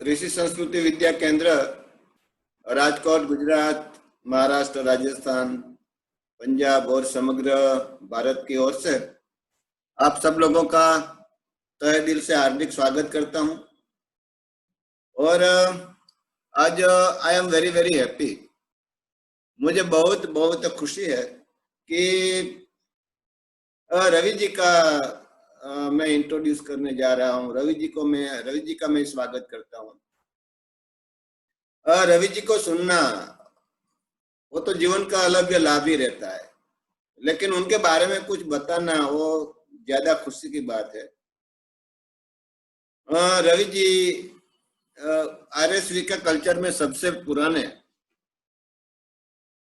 कृषि संस्कृति विद्या केंद्र राजकोट, गुजरात, महाराष्ट्र, राजस्थान, पंजाब और समग्र भारत की ओर से आप सब लोगों का तहे दिल से हार्दिक स्वागत करता हूं। और आज I am very very happy. मुझे बहुत बहुत खुशी है कि रवि जी का मैं इंट्रोड्यूस करने जा रहा हूं। रवि जी का मैं स्वागत करता हूं। रवि जी को सुनना वो तो जीवन का अलग लाभ ही रहता है, लेकिन उनके बारे में कुछ बताना वो ज्यादा खुशी की बात है। रवि जी आरएसवी का कल्चर में सबसे पुराने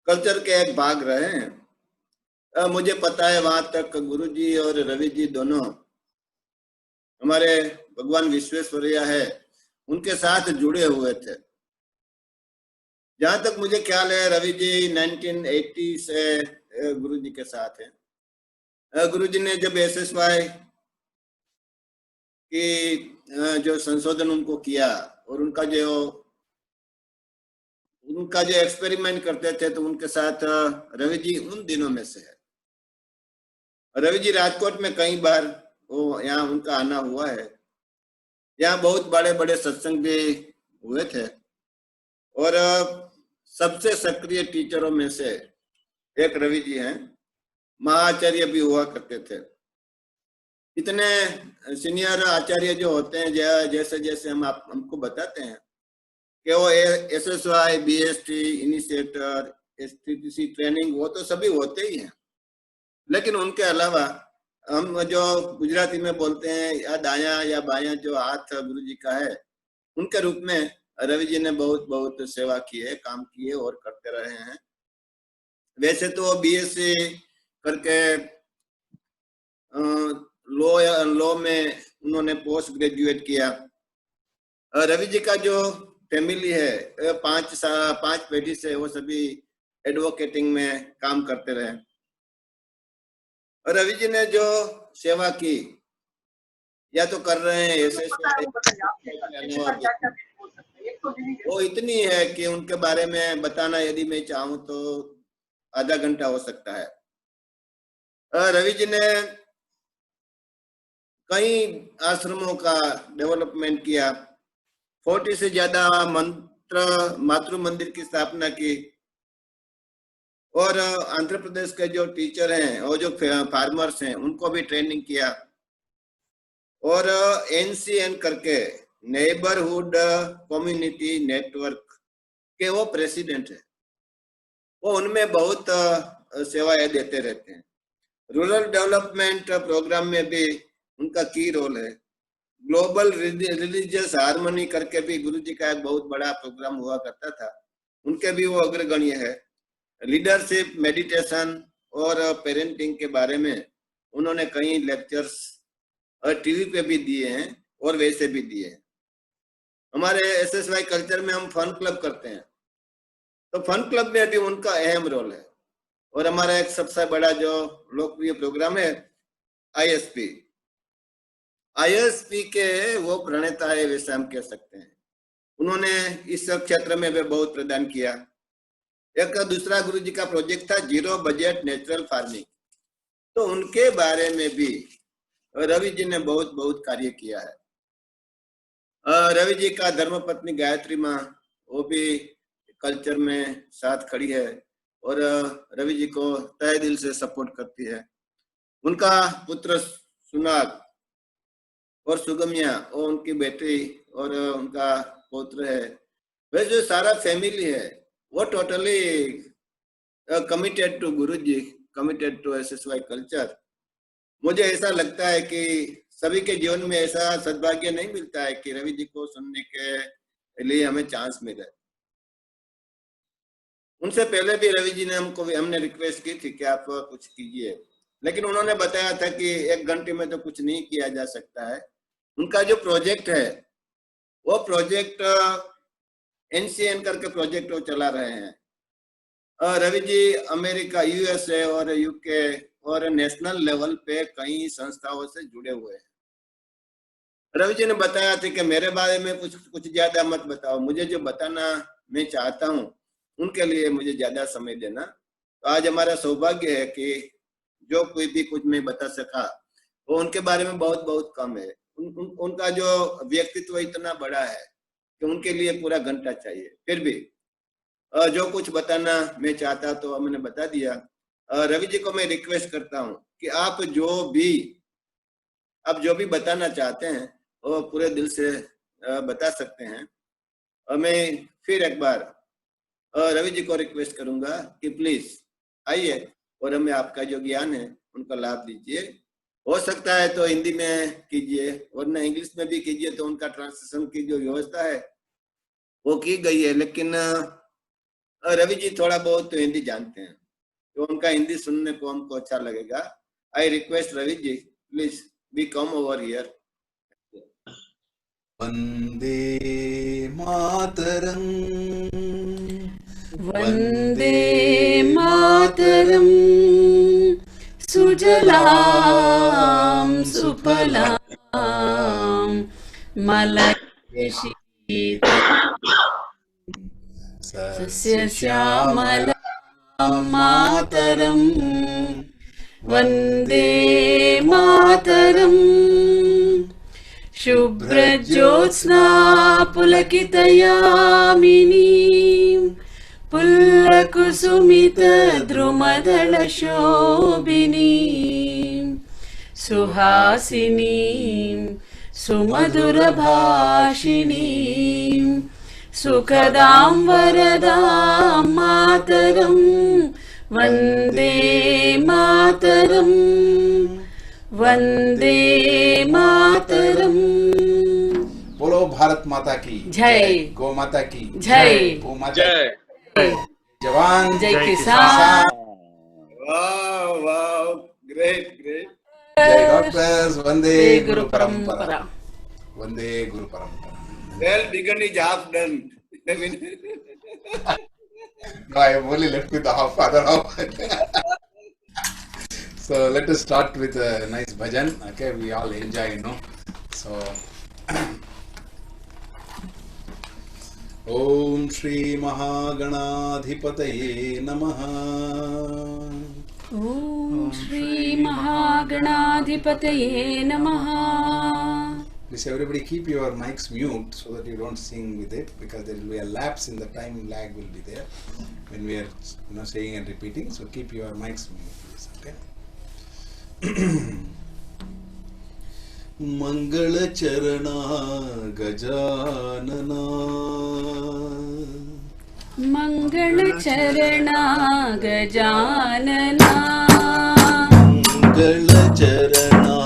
कल्चर के एक भाग रहे हैं। मुझे पता है वहां तक गुरुजी और रवि जी दोनों हमारे भगवान विश्वेश्वरैया है उनके साथ जुड़े हुए थे। जहां तक मुझे ख्याल है रवि जी 1980 से गुरु जी के साथ हैं। गुरु जी ने जब एसएसवाई की जो संशोधन उनको किया और उनका जो एक्सपेरिमेंट करते थे तो उनके साथ रवि जी उन दिनों में से है। रवि जी राजकोट में कई बार वो यहाँ उनका आना हुआ है। यहाँ बहुत बड़े बड़े सत्संग भी हुए थे और सबसे सक्रिय टीचरों में से एक रवि जी हैं। महाआचार्य भी हुआ करते थे। इतने सीनियर आचार्य जो होते हैं जैसे जैसे हमको बताते हैं कि वो एसएसवाई, बीएसटी, इनिशिएटर, एसटीटीसी ट्रेनिंग वो तो सभी होते ही हैं, लेकिन उनके अलावा हम जो गुजराती में बोलते हैं या दाया या बाया जो हाथ गुरु जी का है, उनके रूप में रवि जी ने बहुत बहुत सेवा की है, काम किए और करते रहे हैं। वैसे तो बीएससी करके लॉ में उन्होंने पोस्ट ग्रेजुएट किया। रवि जी का जो फैमिली है पांच पीढ़ी से वो सभी एडवोकेटिंग में काम करते रहे। और रवि जी ने जो सेवा की या तो कर रहे हैं ऐसे वो इतनी है कि उनके बारे में बताना यदि मैं चाहूं तो आधा घंटा हो सकता है। रवि जी ने कई आश्रमों का डेवलपमेंट किया। 40 से ज्यादा मातृ मंदिर की स्थापना की और आंध्र प्रदेश के जो टीचर हैं और जो फार्मर्स हैं उनको भी ट्रेनिंग किया। और एनसीएन करके नेबरहुड कम्युनिटी नेटवर्क के वो प्रेसिडेंट है। वो उनमें बहुत सेवाएं देते रहते हैं। रूरल डेवलपमेंट प्रोग्राम में भी उनका की रोल है। ग्लोबल रिलीजियस हार्मनी करके भी गुरुजी का एक बहुत बड़ा प्रोग्राम हुआ करता था, उनके भी वो अग्रगण्य है। लीडरशिप, मेडिटेशन और पेरेंटिंग के बारे में उन्होंने कई लेक्चर्स और टीवी पे भी दिए हैं और वैसे भी दिए हैं। हमारे एसएसवाई कल्चर में हम फन क्लब करते हैं, तो फन क्लब में भी उनका अहम रोल है। और हमारा एक सबसे बड़ा जो लोकप्रिय प्रोग्राम है आईएसपी के वो प्रणेता है, वैसे हम कह सकते हैं। उन्होंने इस क्षेत्र में भी बहुत प्रदान किया। एक दूसरा गुरु जी का प्रोजेक्ट था जीरो बजट नेचुरल फार्मिंग, तो उनके बारे में भी रवि जी ने बहुत बहुत कार्य किया है। रवि जी का धर्मपत्नी गायत्री माँ वो भी कल्चर में साथ खड़ी है और रवि जी को तहे दिल से सपोर्ट करती है। उनका पुत्र सुनाग और सुगम्या और उनकी बेटी और उनका पुत्र है। वह जो सारा फैमिली है वो totally committed to Guruji, committed to SSY culture. मुझे ऐसा लगता है कि सभी के जीवन में ऐसा सद्भाग्य नहीं मिलता है कि रवि जी को सुनने के लिए हमें चांस मिले। उनसे पहले भी रवि जी ने हमने रिक्वेस्ट की थी कि आप कुछ कीजिए, लेकिन उन्होंने बताया था कि 1 घंटे में तो कुछ नहीं किया जा सकता है। उनका जो प्रोजेक्ट है वो प्रोजेक्ट एनसीएन करके प्रोजेक्ट वो चला रहे हैं। रवि जी अमेरिका, यूएसए और यूके और नेशनल लेवल पे कई संस्थाओं से जुड़े हुए हैं। रवि जी ने बताया था कि मेरे बारे में कुछ ज्यादा मत बताओ, मुझे जो बताना मैं चाहता हूँ उनके लिए मुझे ज्यादा समय देना। तो आज हमारा सौभाग्य है कि जो कोई भी कुछ मैं बता सका वो उनके बारे में बहुत बहुत कम है। उनका जो व्यक्तित्व इतना बड़ा है कि उनके लिए पूरा घंटा चाहिए। फिर भी जो कुछ बताना मैं चाहता तो मैंने बता दिया। रवि जी को मैं रिक्वेस्ट करता हूँ कि आप जो भी बताना चाहते हैं वो पूरे दिल से बता सकते हैं। और मैं फिर एक बार रवि जी को रिक्वेस्ट करूंगा कि प्लीज आइए और हमें आपका जो ज्ञान है उनका लाभ दीजिए। हो सकता है तो हिंदी में कीजिए, वरना इंग्लिश में भी कीजिए, तो उनका ट्रांसलेशन की जो व्यवस्था है वो की गई है। लेकिन रवि जी थोड़ा बहुत तो हिंदी जानते हैं, तो उनका हिंदी सुनने को हमको अच्छा लगेगा। I request Ravi ji, please be come over here. वंदे मातरम, वंदे मातरम, सुजलां सुफलां मलयजशीतलां सस्यश्यामलां मातरं। वंदे मातरं, शुभ्रज्योत्स्ना पुलकितयामिनीं पुल्लकुसुमितद्रुमदलशोभिनीं सुहासिनीं सुमधुरभाषिणीं सुखदां वरदां मातरं। वंदे मातरं, वंदे मातरम। बोलो भारत माता की जय, गौ माता की जय, गौ माता जय, जवान जय किसान। वाह वाह, ग्रेट ग्रेट। जय डॉक्टर्स, वंदे गुरु गुरु परंपरा, परंपरा। वंदे गुरु परंपरा। Well begun is half done. No, I have only left with the other half. So let us start with a nice bhajan. Okay, we all enjoy, So, Om Shri Mahaganadhipataye Namaha. ओम श्री महागणाधिपतये नमः। Please everybody keep your mics mute so that you don't sing with it, because there will be a lapse in the time lag will be there when we are saying and repeating. So keep your mics mute, please. Okay. मंगल चरणा गजानना, मंगल चरणा गजानना, मंगल चरणा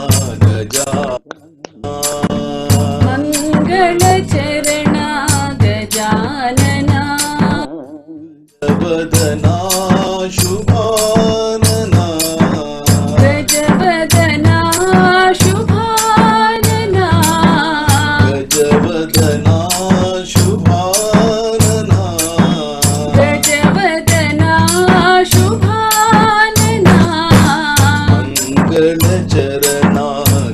गजानना, मंगल चरणा गजानना, गजवदना शुभानना, गजवदना शुभानना, गजवदना शुभानना, गजवदना शुभानना, मंगल चरणा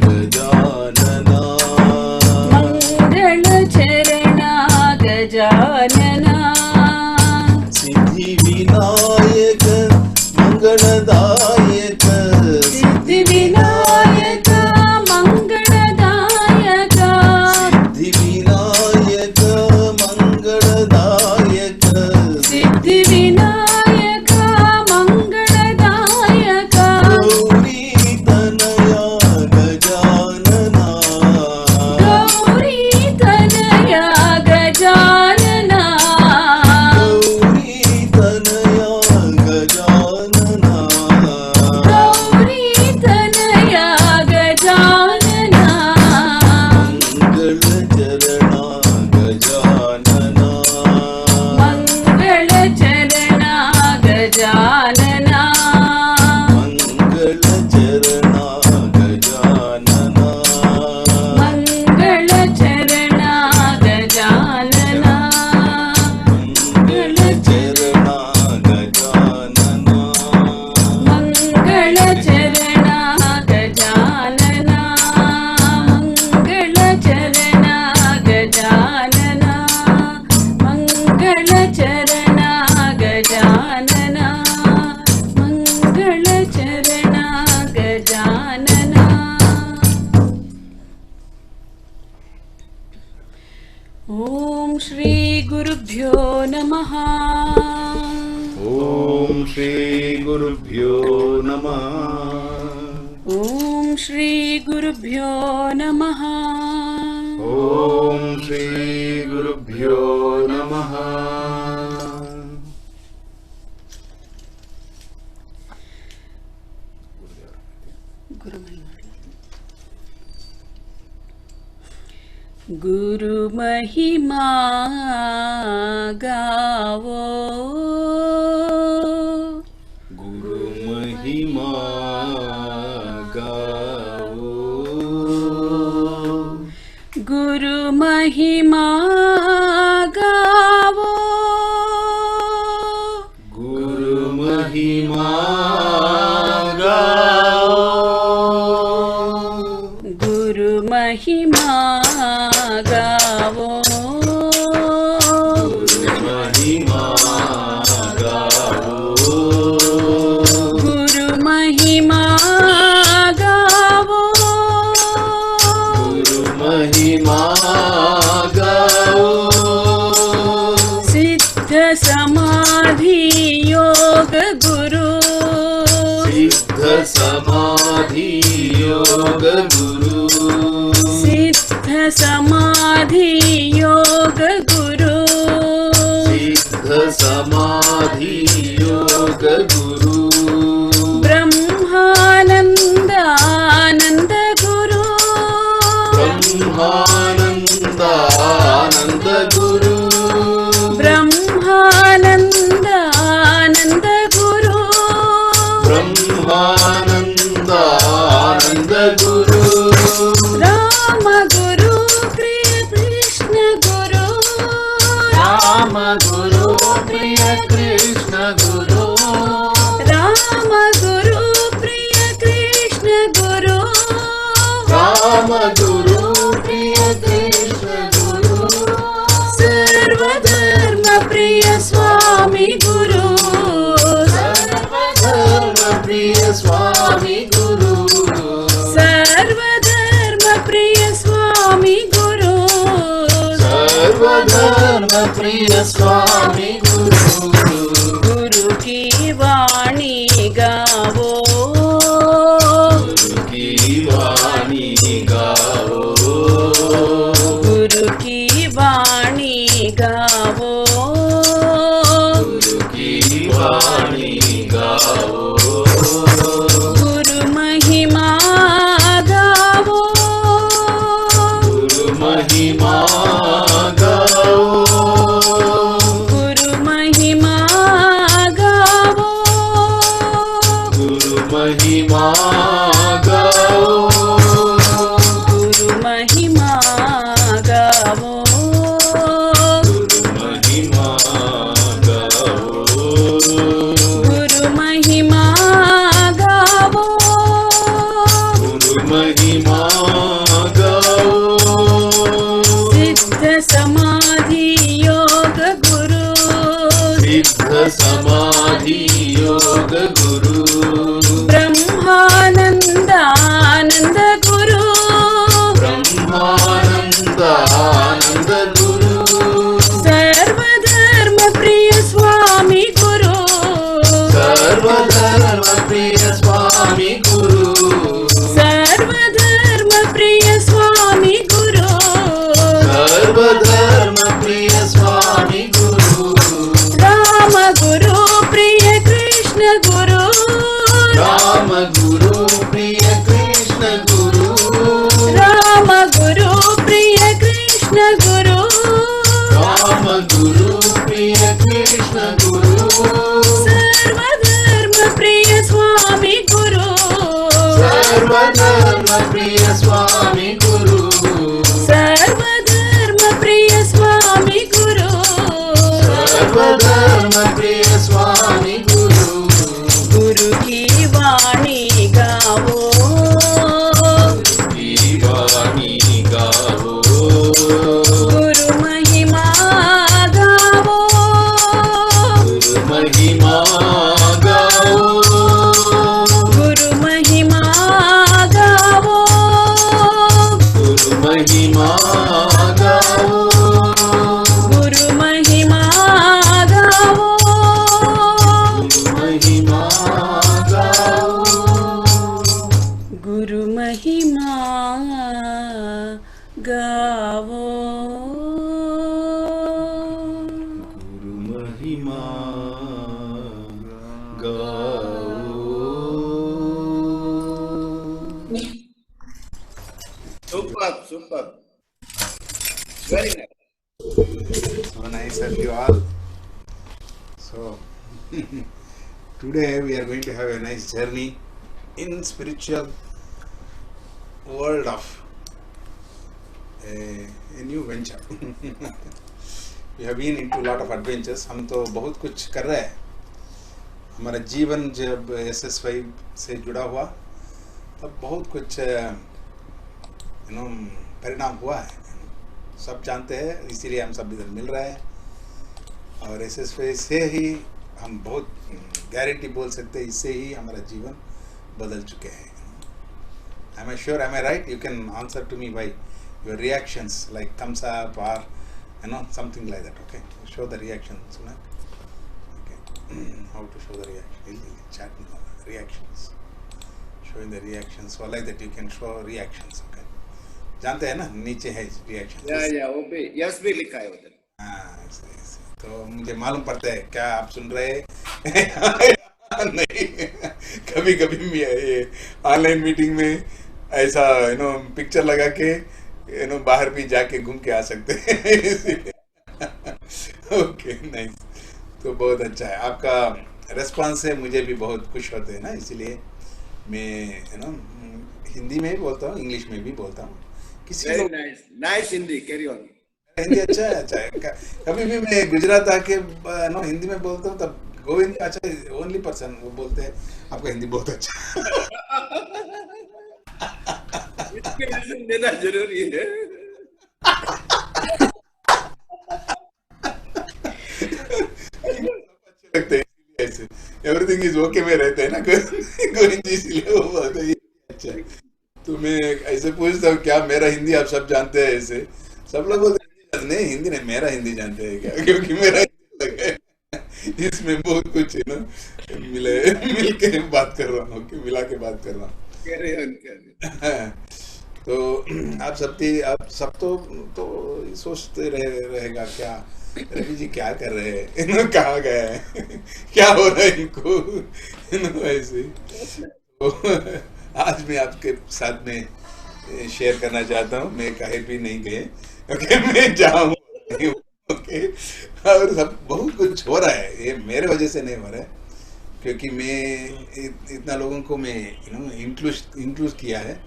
गजानना, मंगल चरणा गजानना, सिद्धि विनायक मंगलदायक, सिद्धि विनायक मंगलदायक, सिद्धि विनायक मंगलदायक, सिद्धि विनायक मंगलदायक, गौरी तनया गुरुभ्यो नमः। ओम श्री गुरुभ्यो नमः। ओम श्री गुरुभ्यो नमः। ओम श्री गुरुभ्यो नमः। गुरु महिमा गावो, गुरु महिमा गाओ, गुरु महिमा गावो, गुरु महिमा गाओ, गुरु महिमा गावो, गुरु महिमा गाओ, गुरु महिमा गावो, गुरु महिमा गाओ, सिद्ध समाधि योग गुरु, सिद्ध समाधि योग गुरु, सिद्ध समाधि योग गुरु, सिद्ध समाधि योग गुरु, ब्रह्मानंद आनंद गुरु, ब्रह्मानंद आनंद गुरु, ब्रह्मानंद आनंद गुरु, ब्रह्मानंद आनंद गुरु, राम गुरु प्रिय कृष्ण गुरु, राम गुरु प्रिय कृष्ण गुरु, राम गुरु प्रिय कृष्ण गुरु, राम गुरु प्रिय कृष्ण गुरु, सर्वधर्म प्रिय स्वामी गुरु, सर्वधर्म प्रिय स्वामी गुरु, सर्वधर्म प्रिय स्वामी गुरु, सर्वधर्म प्रिय स्वामी गुरु, गुरु की वाणी गावो, गुरु की वाणी गाओ, गुरु की वाणी गावो, गुरु की वाणी गाओ, गुरु महिमा गावो, गुरु महिमा गाओ, गुरु महिमा गावो, गुरु महिमा गाओ, गुरु महिमा गावो, गुरु महिमा गाओ, गुरु महिमा गावो, गुरु महिमा गाओ, सिद्ध समाधि योग गुरु, सिद्ध समाधि योग गुरु, ब्रह्मानंद आनंद गुरु, ब्रह्मानंद आनंद गुरु, सर्वधर्म प्रिय स्वामी गुरु, सर्वधर्म प्रिय स्वामी गुरु, सर्वधर्म प्रिय स्वामी गुरु, सर्वधर्म प्रिय स्वामी गुरु, राम गुरु प्रिय कृष्ण गुरु, राम गुरु प्रिय कृष्ण गुरु, राम गुरु प्रिय कृष्ण गुरु, राम गुरु प्रिय कृष्ण गुरु, सर्वधर्म प्रिय स्वामी गुरु, सर्वधर्म प्रिय स्वामी गुरु, सर्वधर्म प्रिय स्वामी गुरु, सर्वधर्म प्रिय स्वामी गुरु, गुरु की वाणी गावो, की वाणी गाओ, गुरु महिमा गावो, गुरु महिमा गाओ, गुरु महिमा गावो, गुरु महिमा गाओ, गुरु महिमा गावो गुरु महिमा गाओ Superb. Very nice. So nice of you all. So today we are going to have a nice journey in spiritual world of a new venture. We have been into a lot of adventures. हम तो बहुत कुछ कर रहे हैं. हमारा जीवन जब SSY से जुड़ा हुआ तब बहुत कुछ परिणाम हुआ है. सब जानते हैं, इसीलिए हम सब इधर मिल रहे हैं. और SSY से ही हम बहुत गारंटी बोल सकते हैं, इससे ही हमारा जीवन बदल चुके हैं. Am I sure? Am I right? You can answer to me by your reactions, like thumbs up or something like that. Okay, show the reaction, Sunak. Okay, how to show the reaction? Chat reactions. Showing the reactions. So like that you can show reactions. Okay. जानते हैं ना, नीचे है reaction. या वो भी yes भी लिखा है उधर. हाँ, ऐसे. तो मुझे मालूम पड़ता है क्या आप सुन रहे हैं. नहीं, कभी कभी ये ऑनलाइन मीटिंग में ऐसा पिक्चर लगा के बाहर भी जाके घूम के आ सकते हैं. Okay, nice. तो बहुत अच्छा है आपका रेस्पॉन्स से, मुझे भी बहुत खुश होते हैं ना. इसीलिए मैं हिंदी में भी बोलता हूँ, इंग्लिश में भी बोलता हूँ. किसी को nice Hindi, carry on. Hindi अच्छा है. कभी भी मैं गुजरात आके हिंदी में बोलता हूँ तब गोविंद अच्छा ओनली पर्सन वो बोलते हैं आपका हिंदी बहुत अच्छा. इसके लिए देना जरूरी है. अच्छे लगते हैं ऐसे, एवरीथिंग इज ओके में रहते हैं ना गोविंद जी, इसलिए वो बोलते हैं अच्छा. तो मैं ऐसे पूछता हूँ क्या मेरा हिंदी आप सब जानते हैं? ऐसे सब लोग बोलते हैं नहीं, हिंदी नहीं, मेरा हिंदी जानते हैं क्या? क्योंकि मेरा इसमें बहुत कुछ मिल के बात कर रहा हूँ, मिला के बात कर रहा हूँ. तो आप सब तो सोचते रहेगा क्या रवि जी क्या कर रहे हैं, कहाँ गए हैं, क्या हो रहा है इनको, ऐसे. तो आज मैं आपके साथ में शेयर करना चाहता हूँ. मैं कहीं भी नहीं गए. ओके, मैं जाऊँ. ओके, और सब बहुत कुछ हो रहा है. ये मेरे वजह से नहीं हो रहा है, क्योंकि मैं इतना लोगों को मैं इंक्लूड किया है,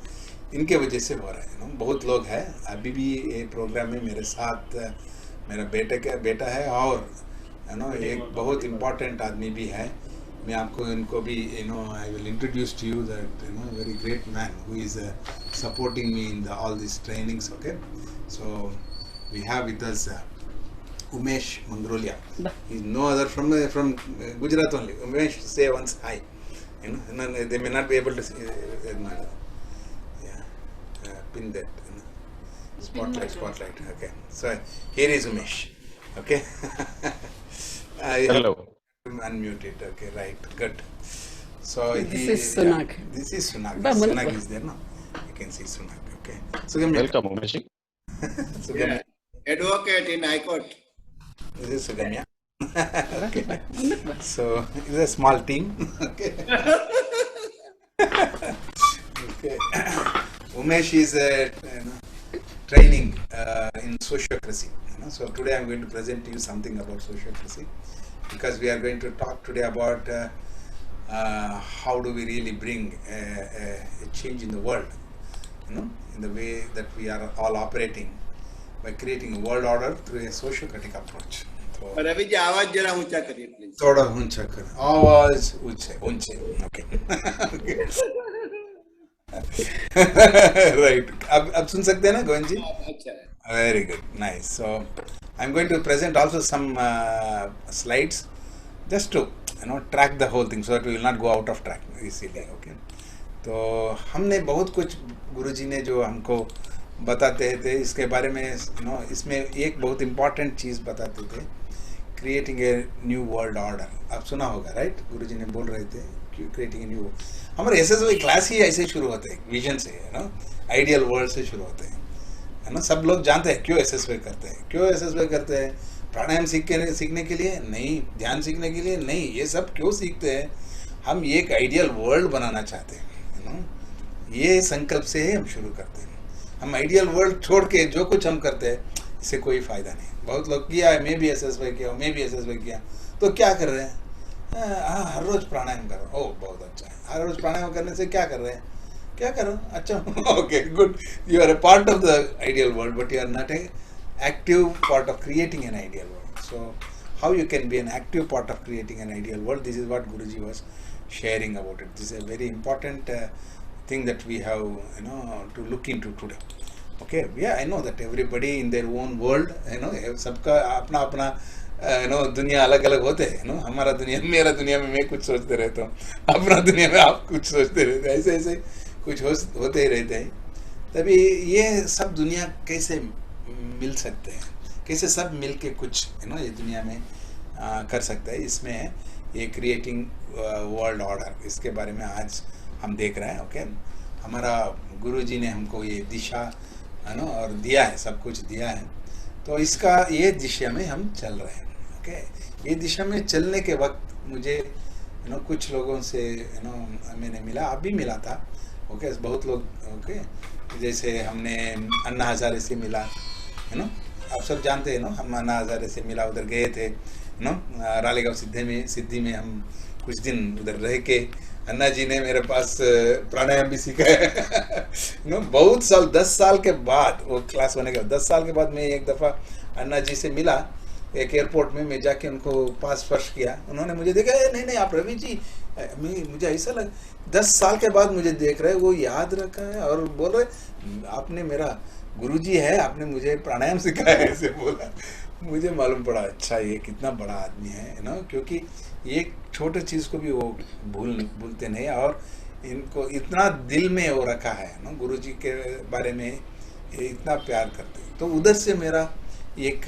इनके वजह से हो रहा है. बहुत लोग हैं अभी भी ये प्रोग्राम में मेरे साथ. मेरा बेटा है और एक बहुत इम्पोर्टेंट आदमी भी है. मैं आपको इनको भी I will introduce to you that very great man who is supporting me in all this trainings. Okay, so we have with us Umesh Mangrolia. He's no other from Gujarat only. Umesh, say once hi. They may not be able to see. Pin that. Spotlight. Okay. So here is Umesh. Okay. Hello. Unmuted. Okay, right. Good. So This is Sunak. This is Sunak. Sunak is there now. You can see Sunak. Okay. Sugamya. Welcome, Umesh. Sugamya. Advocate in High Court. This is Sugamya. Okay. So it's a small team. Okay. Okay. Umesh is training in sociocracy. So today I'm going to present to you something about sociocracy, because we are going to talk today about how do we really bring a change in the world, in the way that we are all operating by creating a world order through a sociocratic approach. So, Ravi ji आवाज जरा ऊंचा करिए please. थोड़ा ऊंचा कर, आवाज ऊंचे. Okay. Right. अब सुन सकते हैं ना गोविंद जी? अच्छा है. Very good, nice. So I'm going to present also some slides just to track the whole thing so that we will not go out of track easily. Okay. तो हमने बहुत कुछ गुरुजी ने जो हमको बताते थे इसके बारे में, इसमें एक बहुत इम्पॉर्टेंट चीज़ बताते थे, creating a new world order. आप सुना होगा, राइट? गुरुजी ने बोल रहे थे क्रिएटिंग ए न्यू. हमारे SSY क्लास ही ऐसे शुरू होते हैं, विजन से, आइडियल वर्ल्ड से शुरू होते हैं. है ना। सब लोग जानते हैं क्यों एसएसवाई करते हैं, क्यों एसएसवाई करते हैं, प्राणायाम सीखने के लिए नहीं, ध्यान सीखने के लिए नहीं, ये सब क्यों सीखते हैं, हम एक आइडियल वर्ल्ड बनाना चाहते हैं, है ना। ये संकल्प से ही हम शुरू करते हैं। हम आइडियल वर्ल्ड छोड़ के जो कुछ हम करते हैं इससे कोई फायदा नहीं। बहुत लोग किया है, मैं भी एसएसवाई किया, मैं भी एसएसवाई किया, तो क्या कर रहे हैं, हर रोज प्राणायाम कर रहे हो, ओह बहुत अच्छा है, हर रोज प्राणायाम करने से क्या कर रहे हैं, क्या कर रहे हो, अच्छा okay good, you are a part of the ideal world but you are not a active part of creating an ideal world. So how you can be an active part of creating an ideal world, this is what Guruji was sharing about it. This is a very important thing that we have, you know, to look into today. Okay, yeah, I know that everybody in their own world, you know, सबका अपना अपना you know दुनिया अलग अलग होते हैं, you know, हमारा दुनिया, मेरा दुनिया में मैं कुछ सोचते रहता हूँ, अपना दुनिया में आप कुछ सोचते रहते हैं, ऐसे ऐसे कुछ होते ही रहते हैं। तभी ये सब दुनिया कैसे मिल सकते हैं, कैसे सब मिल के कुछ, यू नो, ये दुनिया में कर सकते हैं। इसमें ये क्रिएटिंग वर्ल्ड ऑर्डर, इसके बारे में आज हम देख रहे हैं। ओके, हमारा गुरुजी ने हमको ये दिशा, है ना, और दिया है, सब कुछ दिया है, तो इसका ये दिशा में हम चल रहे हैं। ओके, ये दिशा में चलने के वक्त मुझे, यू नो, कुछ लोगों से, यू नो, मैंने मिला, आप भी मिला था। ओके, बहुत लोग, ओके, जैसे हमने अन्ना हजारे से मिला, है ना, आप सब जानते हैं ना, हम अन्ना हजारे से मिला, उधर गए थे, है ना, रालेगांव सिद्धि में हम कुछ दिन उधर रह के अन्ना जी ने मेरे पास प्राणायाम भी सीखा है नो, बहुत साल, 10 साल के बाद, वो क्लास होने के बाद 10 साल के बाद मैं एक दफ़ा अन्ना जी से मिला एक एयरपोर्ट में, मैं जाके उनको पास स्पर्श किया, उन्होंने मुझे देखा, नहीं आप रवि जी, मुझे ऐसा लगा 10 साल के बाद मुझे देख रहे, वो याद रखा है और बोल रहे आपने मेरा गुरुजी है, आपने मुझे प्राणायाम सिखाया है, ऐसे बोला। मुझे मालूम पड़ा, अच्छा ये कितना बड़ा आदमी है ना, क्योंकि ये छोटे चीज़ को भी वो भूलते नहीं, और इनको इतना दिल में वो रखा है ना, गुरुजी के बारे में इतना प्यार करते। तो उधर से मेरा एक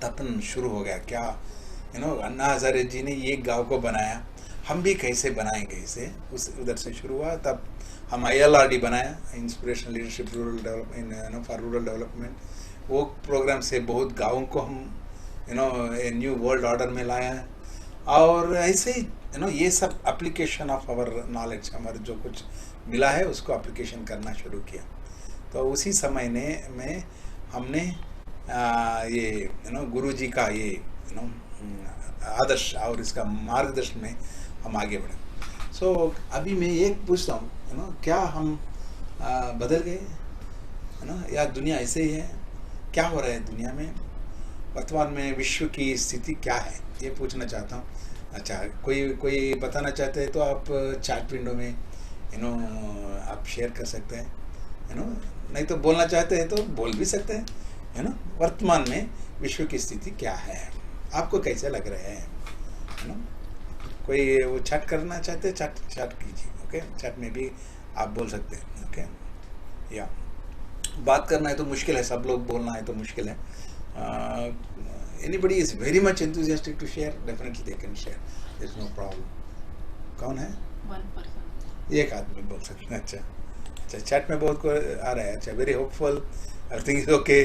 तपन शुरू हो गया, क्या, यू नो, अन्ना हजारे जी ने ये गांव को बनाया, हम भी कैसे बनाएंगे इसे, उस उधर से शुरू हुआ। तब हम ILRD बनाया, inspirational leadership rural development, for rural development. वो प्रोग्राम से बहुत गाँवों को हम, you know, a new world order में लाया है। और ऐसे ही, यू नो, ये सब एप्लीकेशन ऑफ आवर नॉलेज, हमारे जो कुछ मिला है उसको एप्लीकेशन करना शुरू किया। तो उसी समय में हमने ये, यू नो, गुरुजी का ये, यू नो, आदर्श और इसका मार्गदर्शन में हम आगे बढ़े। सो अभी मैं एक पूछता हूँ, यू नो, क्या हम बदल गए, है ना, या दुनिया ऐसे ही है, क्या हो रहा है दुनिया में वर्तमान में, विश्व की स्थिति क्या है, ये पूछना चाहता हूँ। अच्छा, कोई बताना चाहते हैं तो आप चैट विंडो में, यू नो, आप शेयर कर सकते हैं, यू नो, नहीं तो बोलना चाहते हैं तो बोल भी सकते हैं, है ना। वर्तमान में विश्व की स्थिति क्या है, आपको कैसे लग रहे हैं, है ना। कोई वो चैट करना चाहते हैं, चैट कीजिए। ओके, चैट में भी आप बोल सकते हैं। ओके, या बात करना है तो मुश्किल है, सब लोग बोलना है तो मुश्किल है। Anybody is very much enthusiastic to share, definitely they can share, there is no problem. कौन है? 1 पर्सन, एक आदमी बोल सकते हैं। अच्छा, चैट में बहुत को आ रहा है। अच्छा, very hopeful, everything is okay.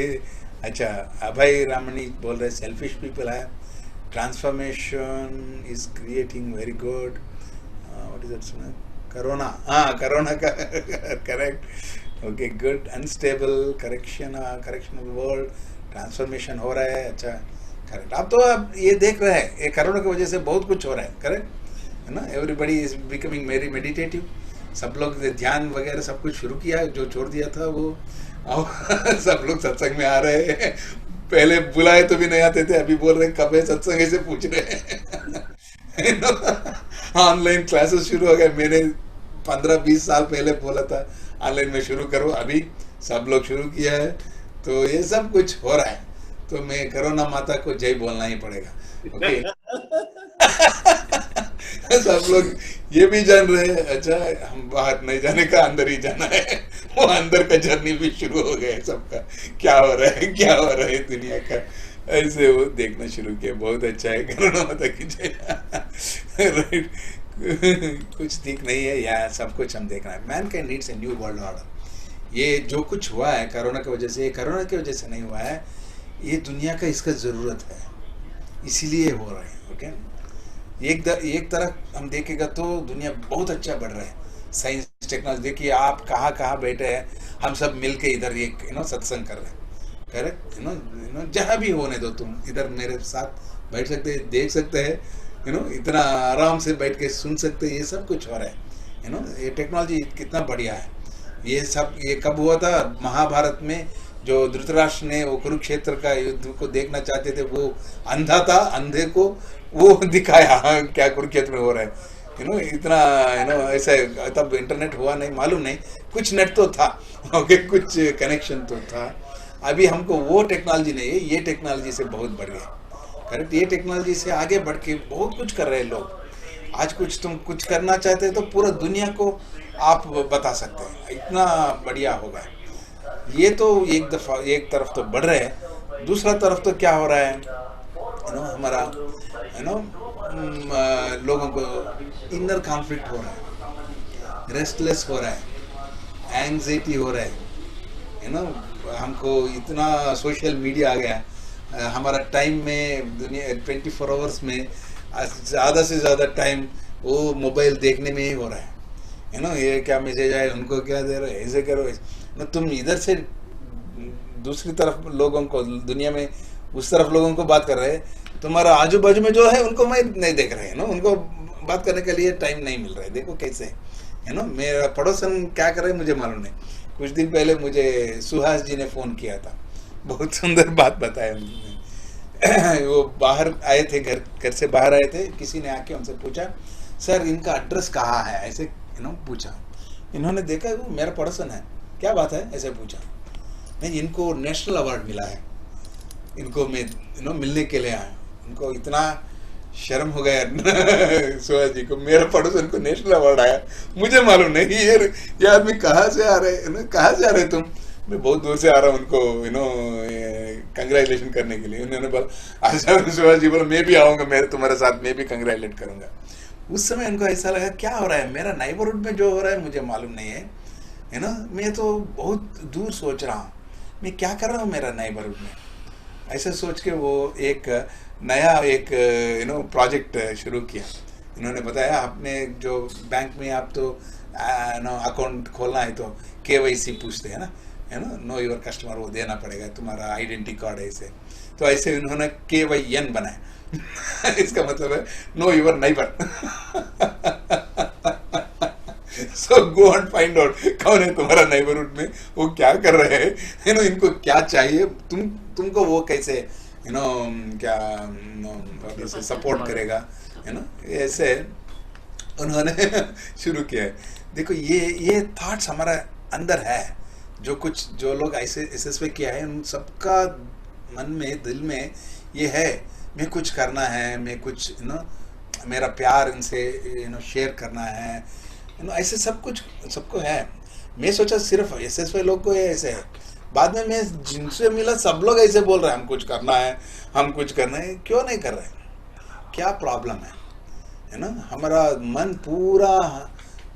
अच्छा, अभय रामनी बोल रहे सेल्फिश पीपल है, transformation is creating very good, what is it, corona, हाँ कोरोना का correct, okay good, unstable, correction of world, transformation हो रहा है। अच्छा, करेक्ट। अब तो अब ये देख रहे हैं, ये कोरोना की वजह से बहुत कुछ हो रहा है, करेक्ट है ना। Everybody is becoming very meditative, सब लोग ध्यान वगैरह सब कुछ शुरू किया है, जो छोड़ दिया था वो, और सब लोग सत्संग में आ रहे हैं। पहले बुलाए तो भी नहीं आते थे, अभी बोल रहे हैं कब है सत्संग, ऐसे पूछ रहे हैं। ऑनलाइन क्लासेस शुरू हो गए, मैंने 15-20 साल पहले बोला था ऑनलाइन में शुरू करो, अभी सब लोग शुरू किया है। तो ये सब कुछ हो रहा है, तो मैं कोरोना माता को जय बोलना ही पड़ेगा। ओके सब लोग ये भी जान रहे हैं, अच्छा हम बाहर नहीं जाने का, अंदर ही जाना है। वो अंदर का जर्नी भी शुरू हो गया है सबका, क्या हो रहा है, क्या हो रहा है दुनिया का, ऐसे वो देखना शुरू किया। बहुत अच्छा है, कोरोना माता की जय। राइट, कुछ ठीक नहीं है, या सब कुछ हम देखना है। Man can needs a new world order, ये जो कुछ हुआ है कोरोना की वजह से, ये कोरोना की वजह से नहीं हुआ है, ये दुनिया का इसका ज़रूरत है, इसीलिए हो रहा है। ओके, एक तरफ हम देखेगा तो दुनिया बहुत अच्छा बढ़ रहा है, साइंस टेक्नोलॉजी। देखिए आप कहाँ कहाँ बैठे हैं, हम सब मिल के इधर एक सत्संग कर रहे हैं, करेक्ट। जहाँ भी होने दो, तुम इधर मेरे साथ बैठ सकते हैं, देख सकते हैं, इतना आराम से बैठ के सुन सकते हैं, ये सब कुछ हो रहा है। ये टेक्नोलॉजी कितना बढ़िया है। ये कब हुआ था? महाभारत में जो धृतराष्ट्र ने वो कुरुक्षेत्र का युद्ध को देखना चाहते थे, वो अंधा था, अंधे को वो दिखाया क्या कुरुक्षेत्र में हो रहा है। इतना ऐसे, तब इंटरनेट हुआ नहीं, मालूम नहीं, कुछ नेट तो था, ओके, कुछ कनेक्शन तो था। अभी हमको वो टेक्नोलॉजी नहीं है, ये टेक्नोलॉजी से बहुत बढ़ गया, करेक्ट। ये टेक्नोलॉजी से आगे बढ़ के बहुत कुछ कर रहे हैं लोग। आज तुम कुछ करना चाहते हैं तो पूरा दुनिया को आप बता सकते हैं, इतना बढ़िया होगा। ये तो एक तरफ तो बढ़ रहे हैं, दूसरा तरफ तो क्या हो रहा है, हमारा लोगों को इनर कॉन्फ्लिक्ट हो रहा है, रेस्टलेस हो रहा है, एंग्जाइटी हो रहा है। हमको इतना सोशल मीडिया आ गया, हमारा टाइम में दुनिया 24 आवर्स में ज़्यादा से ज़्यादा टाइम वो मोबाइल देखने में ही हो रहा है। ये क्या मैसेज आए, उनको क्या दे रहे, ऐसे करो, तुम इधर से दूसरी तरफ लोगों को, दुनिया में उस तरफ लोगों को बात कर रहे हैं, तुम्हारा आजू बाजू में जो है उनको मैं नहीं देख रहे हैं, उनको बात करने के लिए टाइम नहीं मिल रहा है। देखो कैसे मेरा पड़ोसन क्या कर रहे हैं मुझे मालूम नहीं। कुछ दिन पहले मुझे सुहास जी ने फ़ोन किया था, बहुत सुंदर बात बताया उन्होंने। वो बाहर आए थे, घर से बाहर आए थे, किसी ने आके उनसे पूछा, सर इनका एड्रेस कहाँ है, ऐसे पूछा। इन्होंने देखा वो मेरा पड़ोसन है, क्या बात है, ऐसे पूछा। नहीं, इनको नेशनल अवार्ड मिला है, इनको मैं मिलने के लिए आया। उनको इतना शर्म हो गया सुहास जी को, मेरा पड़ोसन को नेशनल अवार्ड आया, मुझे मालूम नहीं। ये आदमी कहाँ से आ रहे, कहाँ से आ रहे तुम? मैं बहुत दूर से आ रहा हूँ उनको कंग्रेचुलेशन करने के लिए। उन्होंने बोला, अच्छा सुहास जी बोला, मैं भी आऊँगा, मैं तुम्हारे साथ मैं भी कंग्रेचुलेट करूँगा। उस समय उनको ऐसा लगा क्या हो रहा है, मेरा नेबरहुड में जो हो रहा है मुझे मालूम नहीं है ना, मैं तो बहुत दूर सोच रहा हूँ, मैं क्या कर रहा हूँ मेरा नेबरहुड में। ऐसे सोच के वो एक नया प्रोजेक्ट शुरू किया। इन्होंने बताया, आपने जो बैंक में आप तो अकाउंट खोलना है तो KYC पूछते हैं ना, नो योर कस्टमर, वो देना पड़ेगा, तुम्हारा आइडेंटिटी कार्ड है ऐसे। तो ऐसे उन्होंने KYN बनाया इसका मतलब है know your neighbour. So go and find out कौन है तुम्हारा नेबरहुड में, वो क्या कर रहे हैं, इनको क्या चाहिए, तुमको वो कैसे क्या सपोर्ट करेगा, ऐसे उन्होंने शुरू किया है। देखो ये थॉट्स हमारा अंदर है, जो लोग ऐसे किया है, उन सबका मन में, दिल में ये है, मैं कुछ करना है, मैं कुछ मेरा प्यार इनसे शेयर करना है, ऐसे सब कुछ सबको है। मैं सोचा सिर्फ SSY लोग को ऐसे है, बाद में मैं जिनसे मिला सब लोग ऐसे बोल रहे हैं, हम कुछ करना है, हम कुछ करना है। क्यों नहीं कर रहे, क्या प्रॉब्लम है ना? हमारा मन पूरा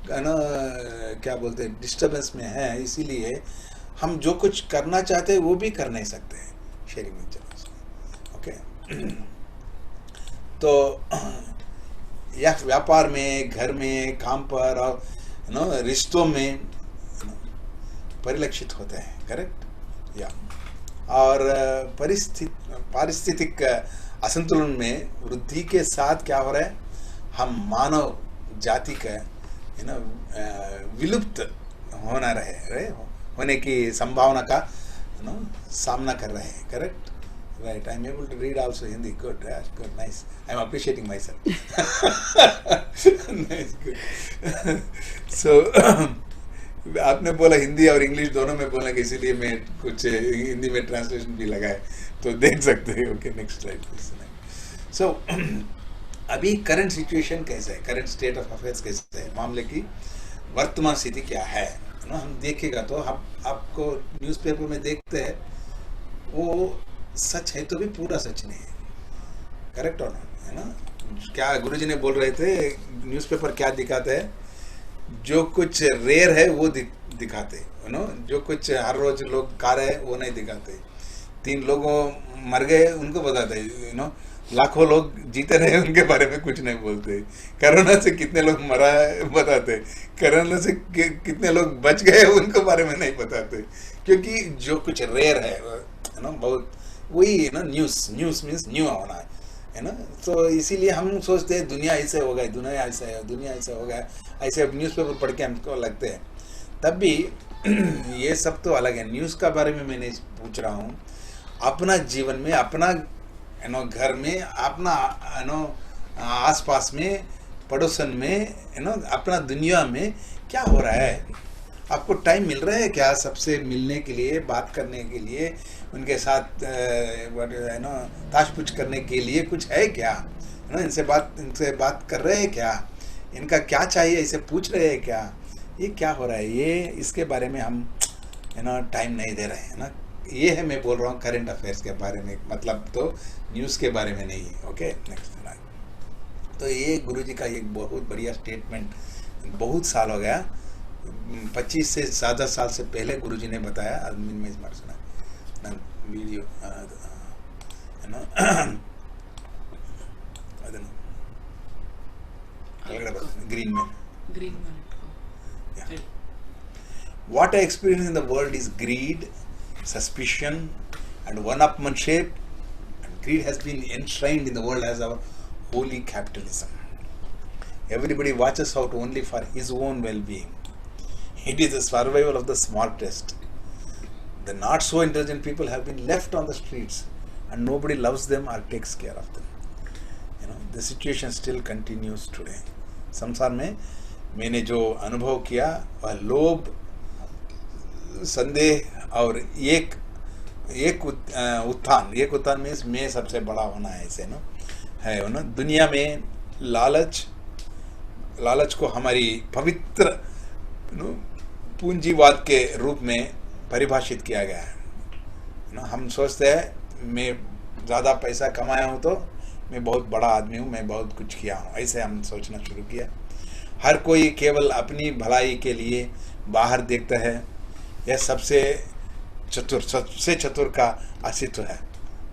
क्या बोलते हैं, डिस्टर्बेंस में है, इसीलिए हम जो कुछ करना चाहते हैं वो भी कर नहीं सकते हैं शेयरिंग में। ओके, तो या व्यापार में, घर में, काम पर और रिश्तों में परिलक्षित होते हैं, करेक्ट या। और पारिस्थितिक असंतुलन में वृद्धि के साथ क्या हो रहा है, हम मानव जाति का विलुप्त होने की संभावना का सामना कर रहे हैं, correct. Right, I'm able to read also Hindi. Good, good, nice. I'm appreciating myself. Nice, good. So, आपने बोला हिंदी और इंग्लिश दोनों में बोलने के, इसीलिए मैं कुछ हिंदी में ट्रांसलेशन भी लगाया, तो देख सकते हैं। Okay, next slide please. So अभी करंट सिचुएशन कैसा है, करंट स्टेट ऑफ अफेयर्स कैसे है, मामले की वर्तमान स्थिति क्या है ना, हम देखेगा तो हम आपको न्यूज़पेपर में देखते हैं, वो सच है तो भी पूरा सच नहीं है, करेक्ट और नॉट, है ना। क्या गुरुजी ने बोल रहे थे, न्यूज़पेपर क्या दिखाता है, जो कुछ रेयर है वो दिखाते, यू नो, जो कुछ हर रोज लोग खा रहे हैं वो नहीं दिखाते, 3 लोगों मर गए उनको बताते, यू नो, लाखों लोग जीते रहे उनके बारे में कुछ नहीं बोलते, कोरोना से कितने लोग मरा है बताते, कोरोना से कितने लोग बच गए उनके बारे में नहीं बताते, क्योंकि जो कुछ रेयर है, यू नो, बहुत वही, you know, news means new होना है ना। तो इसीलिए हम सोचते हैं दुनिया ऐसे हो गई, दुनिया ऐसा है, दुनिया ऐसा हो गया, ऐसे न्यूज़पेपर पढ़ के हमको लगते हैं। तब भी ये सब तो अलग है, न्यूज़ का बारे में मैं नहीं पूछ रहा हूँ, अपना जीवन में, अपना, यू नो, घर में, अपना, यू नो, आसपास में, पड़ोसन में, यू नो, अपना दुनिया में क्या हो रहा है। आपको टाइम मिल रहा है क्या सबसे मिलने के लिए, बात करने के लिए, उनके साथ, यू नो, ताशपूछ करने के लिए कुछ है क्या, यू नो, इनसे बात कर रहे हैं क्या, इनका क्या चाहिए इसे पूछ रहे हैं क्या, ये क्या हो रहा है, ये इसके बारे में हम, यू नो, टाइम नहीं दे रहे हैं ना। ये है, मैं बोल रहा हूँ करंट अफेयर्स के बारे में, मतलब तो न्यूज़ के बारे में नहीं। Okay, next. तो ये गुरुजी का एक बहुत बढ़िया स्टेटमेंट, बहुत साल हो गया, 25 से ज़्यादा साल से पहले गुरुजी ने बताया, आदमी में इस बार सुना video, you know, green man. What I experience in the world is greed, suspicion, and one-upmanship. And greed has been enshrined in the world as our holy capitalism. Everybody watches out only for his own well-being. It is the survival of the smartest. The not so intelligent people have been left on the streets, and nobody loves them or takes care of them. You know, the situation still continues today. संसार में मैंने जो अनुभव किया वह लोभ, संदेह और एक उत्थान मीन्स मैं सबसे बड़ा होना है, ऐसे ना है ना। दुनिया में लालच को हमारी पवित्र पूंजीवाद के रूप में परिभाषित किया गया है ना। हम सोचते हैं मैं ज़्यादा पैसा कमाया हूँ तो मैं बहुत बड़ा आदमी हूँ, मैं बहुत कुछ किया हूँ, ऐसे हम सोचना शुरू किया। हर कोई केवल अपनी भलाई के लिए बाहर देखता है। यह सबसे चतुर का अस्तित्व है।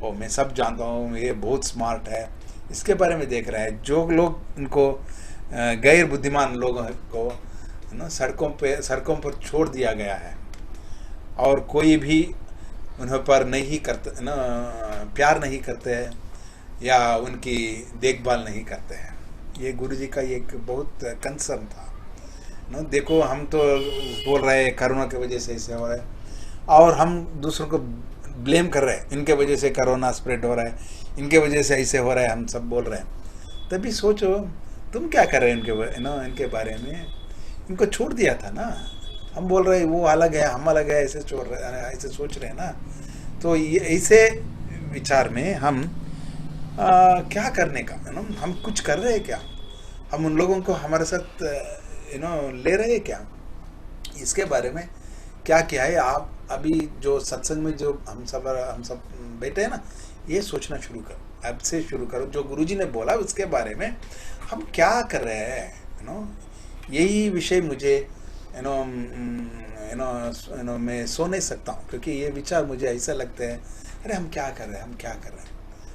ओ मैं सब जानता हूँ, ये बहुत स्मार्ट है, इसके बारे में देख रहा है। जो लोग उनको गैर बुद्धिमान लोगों को ना सड़कों पर छोड़ दिया गया है और कोई भी उन्हें पर नहीं करते ना, प्यार नहीं करते हैं या उनकी देखभाल नहीं करते हैं। ये गुरुजी का एक बहुत कंसर्न था ना। देखो हम तो बोल रहे हैं कोरोना की वजह से ऐसे हो रहा है और हम दूसरों को ब्लेम कर रहे हैं, इनके वजह से कोरोना स्प्रेड हो रहा है, इनके वजह से ऐसे हो रहा है, हम सब बोल रहे हैं। तभी सोचो तुम क्या कर रहे हैं इनके बारे में। इनको छोड़ दिया था ना, हम बोल रहे हैं वो अलग है हम अलग है, ऐसे सोच रहे हैं ना। तो ये ऐसे विचार में हम क्या करने का, हम कुछ कर रहे हैं क्या, हम उन लोगों को हमारे साथ ले रहे हैं क्या, इसके बारे में क्या किया है। आप अभी जो सत्संग में जो हम सब बैठे हैं ना, ये सोचना शुरू करो, अब से शुरू करो। जो गुरुजी ने बोला उसके बारे में हम क्या कर रहे हैं, यही विषय मुझे मैं सो नहीं सकता हूँ, क्योंकि ये विचार मुझे ऐसा लगता है, अरे हम क्या कर रहे हैं।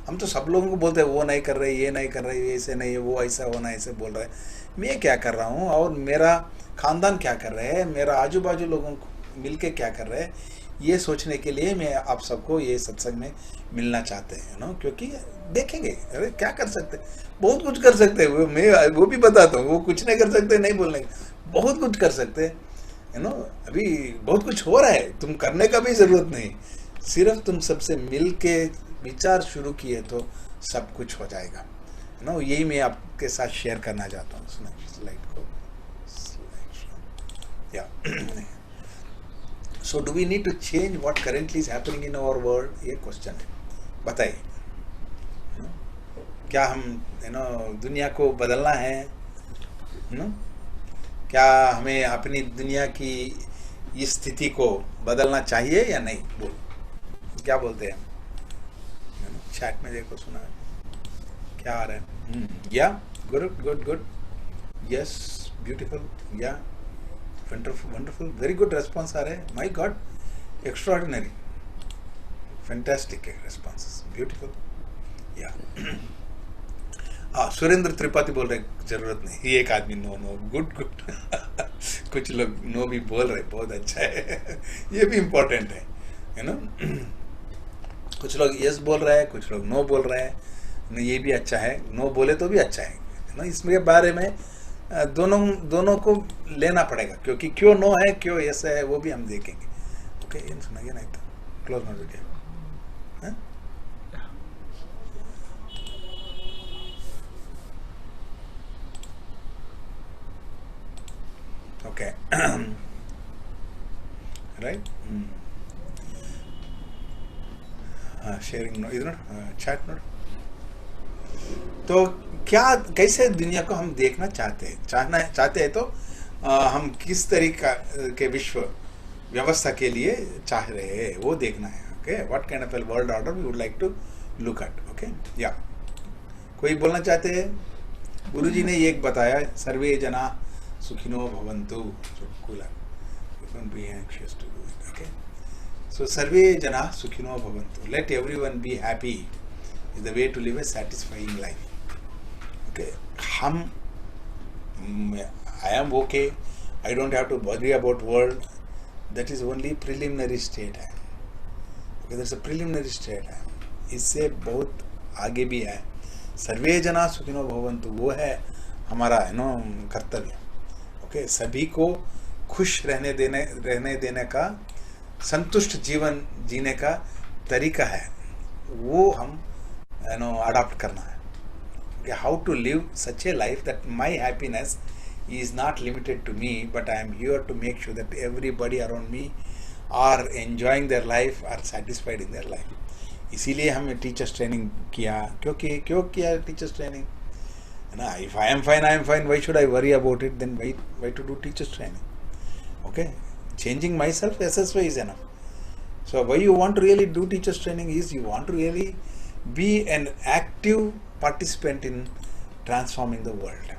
हम तो सब लोगों को बोलते हैं वो नहीं कर रहे, ये नहीं कर रहे, ये ऐसे नहीं है, वो ऐसा होना ऐसे बोल रहे हैं। मैं क्या कर रहा हूँ और मेरा खानदान क्या कर रहे हैं, मेरा आजू बाजू लोगों को मिल के क्या कर रहे हैं, ये सोचने के लिए मैं आप सबको ये सत्संग में मिलना चाहते हैं क्योंकि देखेंगे अरे क्या कर सकते, बहुत कुछ कर सकते हैं। मैं वो भी बताता हूँ, वो कुछ नहीं कर सकते नहीं बोलने, बहुत कुछ कर सकते हैं अभी बहुत कुछ हो रहा है, तुम करने का भी ज़रूरत नहीं, सिर्फ तुम सबसे मिल के विचार शुरू किए तो सब कुछ हो जाएगा। यही मैं आपके साथ शेयर करना चाहता हूँ। स्लाइड को so do we need to change what currently is happening in our world, ये क्वेश्चन है। बताइए क्या हम दुनिया को बदलना है, क्या हमें अपनी दुनिया की इस स्थिति को बदलना चाहिए या नहीं, बोल क्या बोलते हैं। चैट में देखो सुना क्या आ रहा है। या गुड यस ब्यूटीफुल, या wonderful, very good response are hai. My God, extraordinary, fantastic responses, beautiful. Yeah. Surendra Tripathi बोल रहे जरूरत नहीं, ये एक आदमी नो नो गुड गुड कुछ लोग नो भी बोल रहे, बहुत अच्छा है ये भी इम्पोर्टेंट है, यू नो कुछ लोग यस बोल रहे हैं, कुछ लोग नो बोल रहे हैं, ये भी अच्छा है, नो बोले तो भी अच्छा है ना। इसमें बारे में दोनों को लेना पड़ेगा, क्योंकि क्यों नो है क्यों यस है वो भी हम देखेंगे। ओके, ये सुनाइए नहीं तो close note video. Okay. Right? Sharing no, इधर chat note. तो क्या कैसे दुनिया को हम देखना चाहते हैं तो हम किस तरीका के विश्व व्यवस्था के लिए चाह रहे हैं वो देखना है। Okay, what kind of world order we would like to look at. Okay, या कोई बोलना चाहते हैं? गुरुजी ने एक बताया, सर्वे जना सुखिनो भवन्तु, cooler, don't be anxious to do it. Okay, so सर्वे जना सुखिनो भवन्तु, let everyone be happy is the way to live a satisfying life. Okay, I am okay, I don't have to worry about world, that is only preliminary state है। Okay, that's a preliminary state है, इससे बहुत आगे भी है। सर्वे जना सुखिनो भवन्तु वो है हमारा कर्तव्य। ओके, सभी को खुश रहने देने का, संतुष्ट जीवन जीने का तरीका है, वो हम अडॉप्ट करना है। Okay, how to live such a life that my happiness is not limited to me, but I am here to make sure that everybody around me are enjoying their life, are satisfied in their life. इसीलिए हमने teachers training किया। क्यों किया teachers training? ना, if I am fine, why should I worry about it? Then why to do teachers training? Okay, changing myself, SSY is enough. So why you want to really do teachers training is you want to really be an active participant in transforming the world.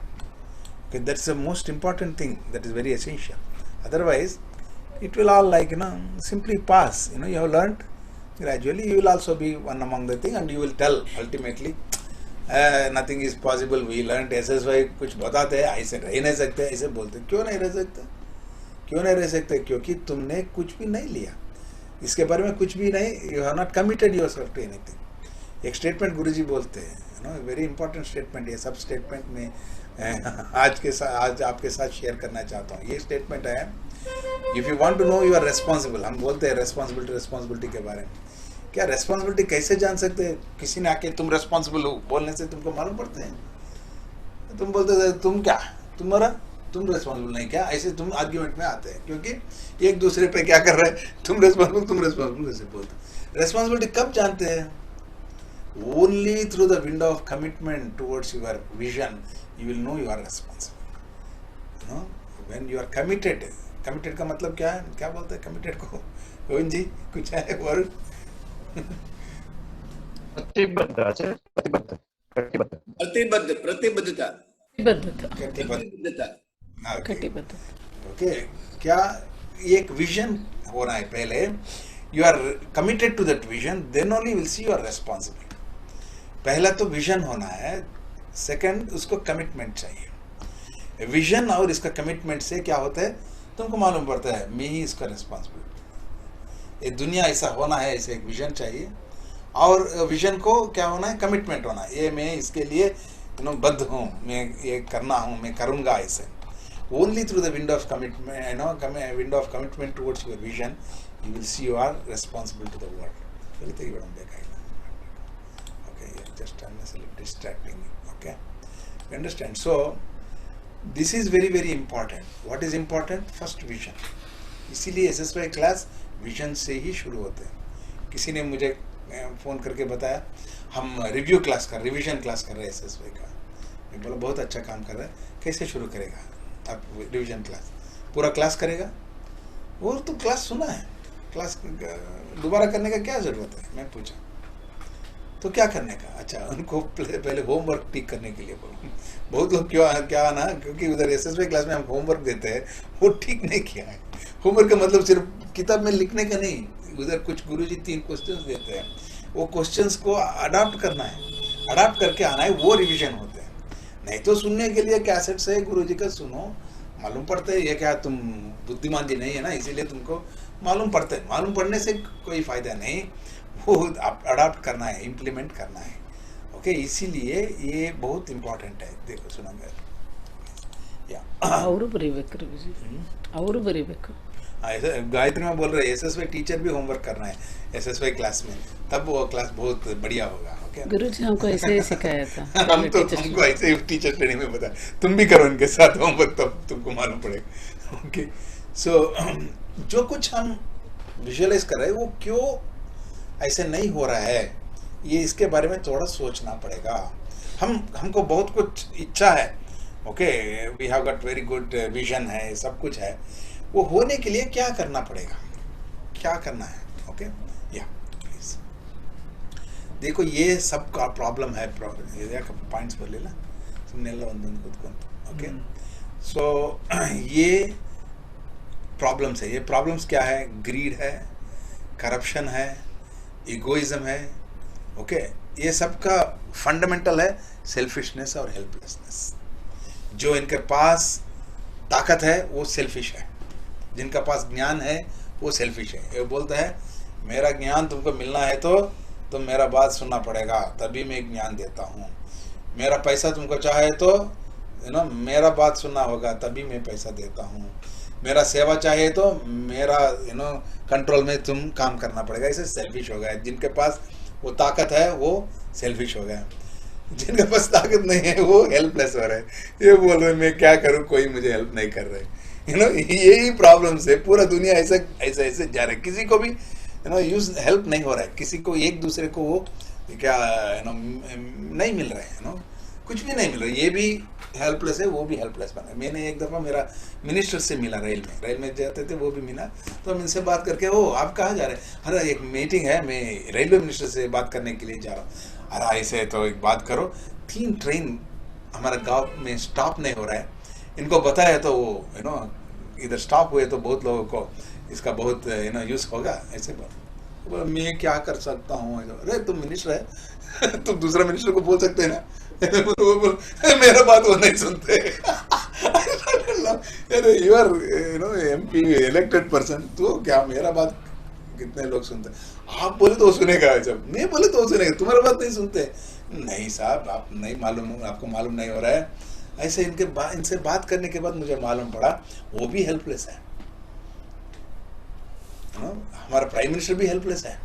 Okay, that's the most important thing, that is very essential. Otherwise it will all simply pass. You have learned, gradually you will also be one among the thing, and you will tell ultimately nothing is possible, we learned SSY कुछ बताते हैं, ऐसे रह नहीं सकते, ऐसे बोलते। क्यों नहीं रह सकते? क्योंकि तुमने कुछ भी नहीं लिया, इसके बारे में कुछ भी नहीं, you have not committed yourself to anything. एक स्टेटमेंट गुरुजी बोलते हैं, वेरी इंपॉर्टेंट स्टेटमेंट, ये सब स्टेटमेंट में आज आपके साथ शेयर करना चाहता हूँ। ये स्टेटमेंट है, if you want to know you are responsible. हम बोलते हैं रेस्पॉन्सिबिलिटी के बारे में। क्या रेस्पॉन्सिबिलिटी कैसे जान सकते हैं? किसी ने आके तुम रेस्पॉन्सिबल हो बोलने से तुमको मालूम पड़ते हैं। तुम बोलते थे तुम रेस्पॉन्सिबल नहीं क्या, ऐसे तुम आर्ग्यूमेंट में आते हैं, क्योंकि एक दूसरे पे क्या कर रहे हैं, तुम रेस्पॉन्सिबल कैसे बोलते। रेस्पॉन्सिबिलिटी कब जानते हैं? Only through the window of commitment towards your vision you will know you are responsible. When you are committed का मतलब क्या है? क्या बोलते हैं committed को? गोविंद जी कुछ है वर्ड? प्रतिबद्धता। ओके, क्या एक विजन होना है पहले, you are committed to that vision, then only will see you are responsible. पहला तो विजन होना है, सेकंड उसको कमिटमेंट चाहिए। विजन और इसका कमिटमेंट से क्या होता है तुमको मालूम पड़ता है, मैं ही इसका रिस्पॉन्सिबिलिटी। ये दुनिया ऐसा होना है, ऐसे एक विजन चाहिए, और विजन को क्या होना है, कमिटमेंट होना है। ये मैं इसके लिए बद्ध हूँ, मैं ये करना हूँ, मैं करूँगा ऐसे। Only through the window of commitment, window of commitment towards your vision, you will see you are responsible to the world. Just unnecessarily distracting. Okay, you understand? So this is very very important. What is important? First vision. इसीलिए SSY class vision से ही शुरू होते हैं। किसी ने मुझे phone करके बताया हम रिवीजन क्लास कर रहे हैं SSY का। मैं बोला बहुत अच्छा काम कर रहा है, कैसे शुरू करेगा आप रिवीजन क्लास? पूरा क्लास करेगा? वो तो क्लास सुना है, क्लास दोबारा करने का क्या ज़रूरत है? मैं पूछा, तो क्या करने का? अच्छा, उनको पहले होमवर्क टिक करने के लिए बोलो। बहुत लोग क्या ना, क्योंकि उधर एसएसवी क्लास में हम होमवर्क देते हैं, वो ठीक नहीं किया है। होमवर्क का मतलब सिर्फ किताब में लिखने का नहीं, उधर कुछ गुरुजी 3 क्वेश्चंस देते हैं, वो क्वेश्चंस को अडॉप्ट करना है, अडॉप्ट करके आना है, वो रिविजन होते हैं। नहीं तो सुनने के लिए कैसेट से गुरुजी का सुनो, मालूम पड़ता है ये क्या तुम बुद्धिमान जी नहीं है ना, इसीलिए तुमको मालूम पड़ता है। मालूम पड़ने से कोई फायदा नहीं, वो अडॉप्ट करना है, इम्प्लीमेंट करना है। ओके, इसीलिए ये बहुत इंपॉर्टेंट है। देखो सुनांगे या ಅವರು ಬರೀಬೇಕು ಗುರುಜಿ, ಅವರು ಬರೀಬೇಕು. गायत्री में बोल रहे एसएसवाई टीचर भी होमवर्क करना है एसएसवाई क्लास में, तब वो क्लास बहुत बढ़िया होगा। ओके, गुरुजी हमको ऐसे ही सिखाया था. हमको ऐसे ही टीचर ट्रेनिंग में बताया, तुम भी करो इनके साथ होमवर्क, तब तुमको मालूम पड़ेगा। ओके, सो जो कुछ हम विजुअलाइज कर रहे हैं वो क्यों ऐसे नहीं हो रहा है, ये इसके बारे में थोड़ा सोचना पड़ेगा। हमको बहुत कुछ इच्छा है, okay, we have got very good vision है, सब कुछ है, वो होने के लिए क्या करना पड़ेगा, क्या करना है। ओके, या प्लीज देखो ये सब का प्रॉब्लम है, ಪಾಯಿಂಟ್ಸ್ ಬರಲಿಲ್ಲ ಸುಮ್ಮನೆಲ್ಲ ಒಂದೊಂದು ಕೂತ್ಕೊಂಡು. ओके, सो ये प्रॉब्लम्स है, ये प्रॉब्लम्स क्या है? ग्रीड है, करप्शन है, इगोइज्म है। ओके, ये सब का फंडामेंटल है सेल्फिशनेस और हेल्पलेसनेस। जो इनके पास ताकत है वो सेल्फिश है, जिनका पास ज्ञान है वो सेल्फिश है। ये बोलता है मेरा ज्ञान तुमको मिलना है तो तुम मेरा बात सुनना पड़ेगा, तभी मैं ज्ञान देता हूँ। मेरा पैसा तुमको चाहे तो मेरा बात सुनना होगा, तभी मैं पैसा देता हूँ। मेरा सेवा चाहिए तो मेरा कंट्रोल में तुम काम करना पड़ेगा। इसे सेल्फिश हो गया। जिनके पास वो ताकत है वो सेल्फिश हो गया, जिनके पास ताकत नहीं है वो हेल्पलेस हो रहे हैं। ये बोल रहे मैं क्या करूँ, कोई मुझे हेल्प नहीं कर रहे। यही प्रॉब्लम से पूरा दुनिया ऐसे ऐसे ऐसे जा रहा है। किसी को भी यूज हेल्प नहीं हो रहा है, किसी को एक दूसरे को वो क्या नहीं मिल रहा है, कुछ भी नहीं मिल रहा है। ये भी हेल्पलेस है, वो भी हेल्पलेस बना। मैंने एक दफ़ा मेरा मिनिस्टर से मिला, रेल में जाते थे, वो भी मिला, तो हम इनसे बात करके ओ आप कहाँ जा रहे हैं? अरे एक मीटिंग है, मैं रेलवे मिनिस्टर से बात करने के लिए जा रहा हूँ। अरे ऐसे तो एक बात करो, 3 ट्रेन हमारा गांव में स्टॉप नहीं हो रहा है, इनको बताया तो वो इधर स्टॉप हुए तो बहुत लोगों को इसका बहुत यूज़ होगा। ऐसे बोल, मैं क्या कर सकता हूँ? अरे तुम मिनिस्टर है, तुम दूसरा मिनिस्टर को बोल सकते हैं ना। वो बोल मेरा बात वो नहीं सुनते। अरे you are MP elected person, तो क्या मेरा बात कितने लोग सुनते हैं? आप बोले तो वो सुनेगा, जब मैं बोले तो वो सुनेगा, तुम्हारा बात नहीं सुनते। नहीं साहब, आप नहीं मालूम, आपको मालूम नहीं हो रहा है। ऐसे इनसे बात करने के बाद मुझे मालूम पड़ा वो भी हेल्पलेस है। हमारा प्राइम मिनिस्टर भी हेल्पलेस है,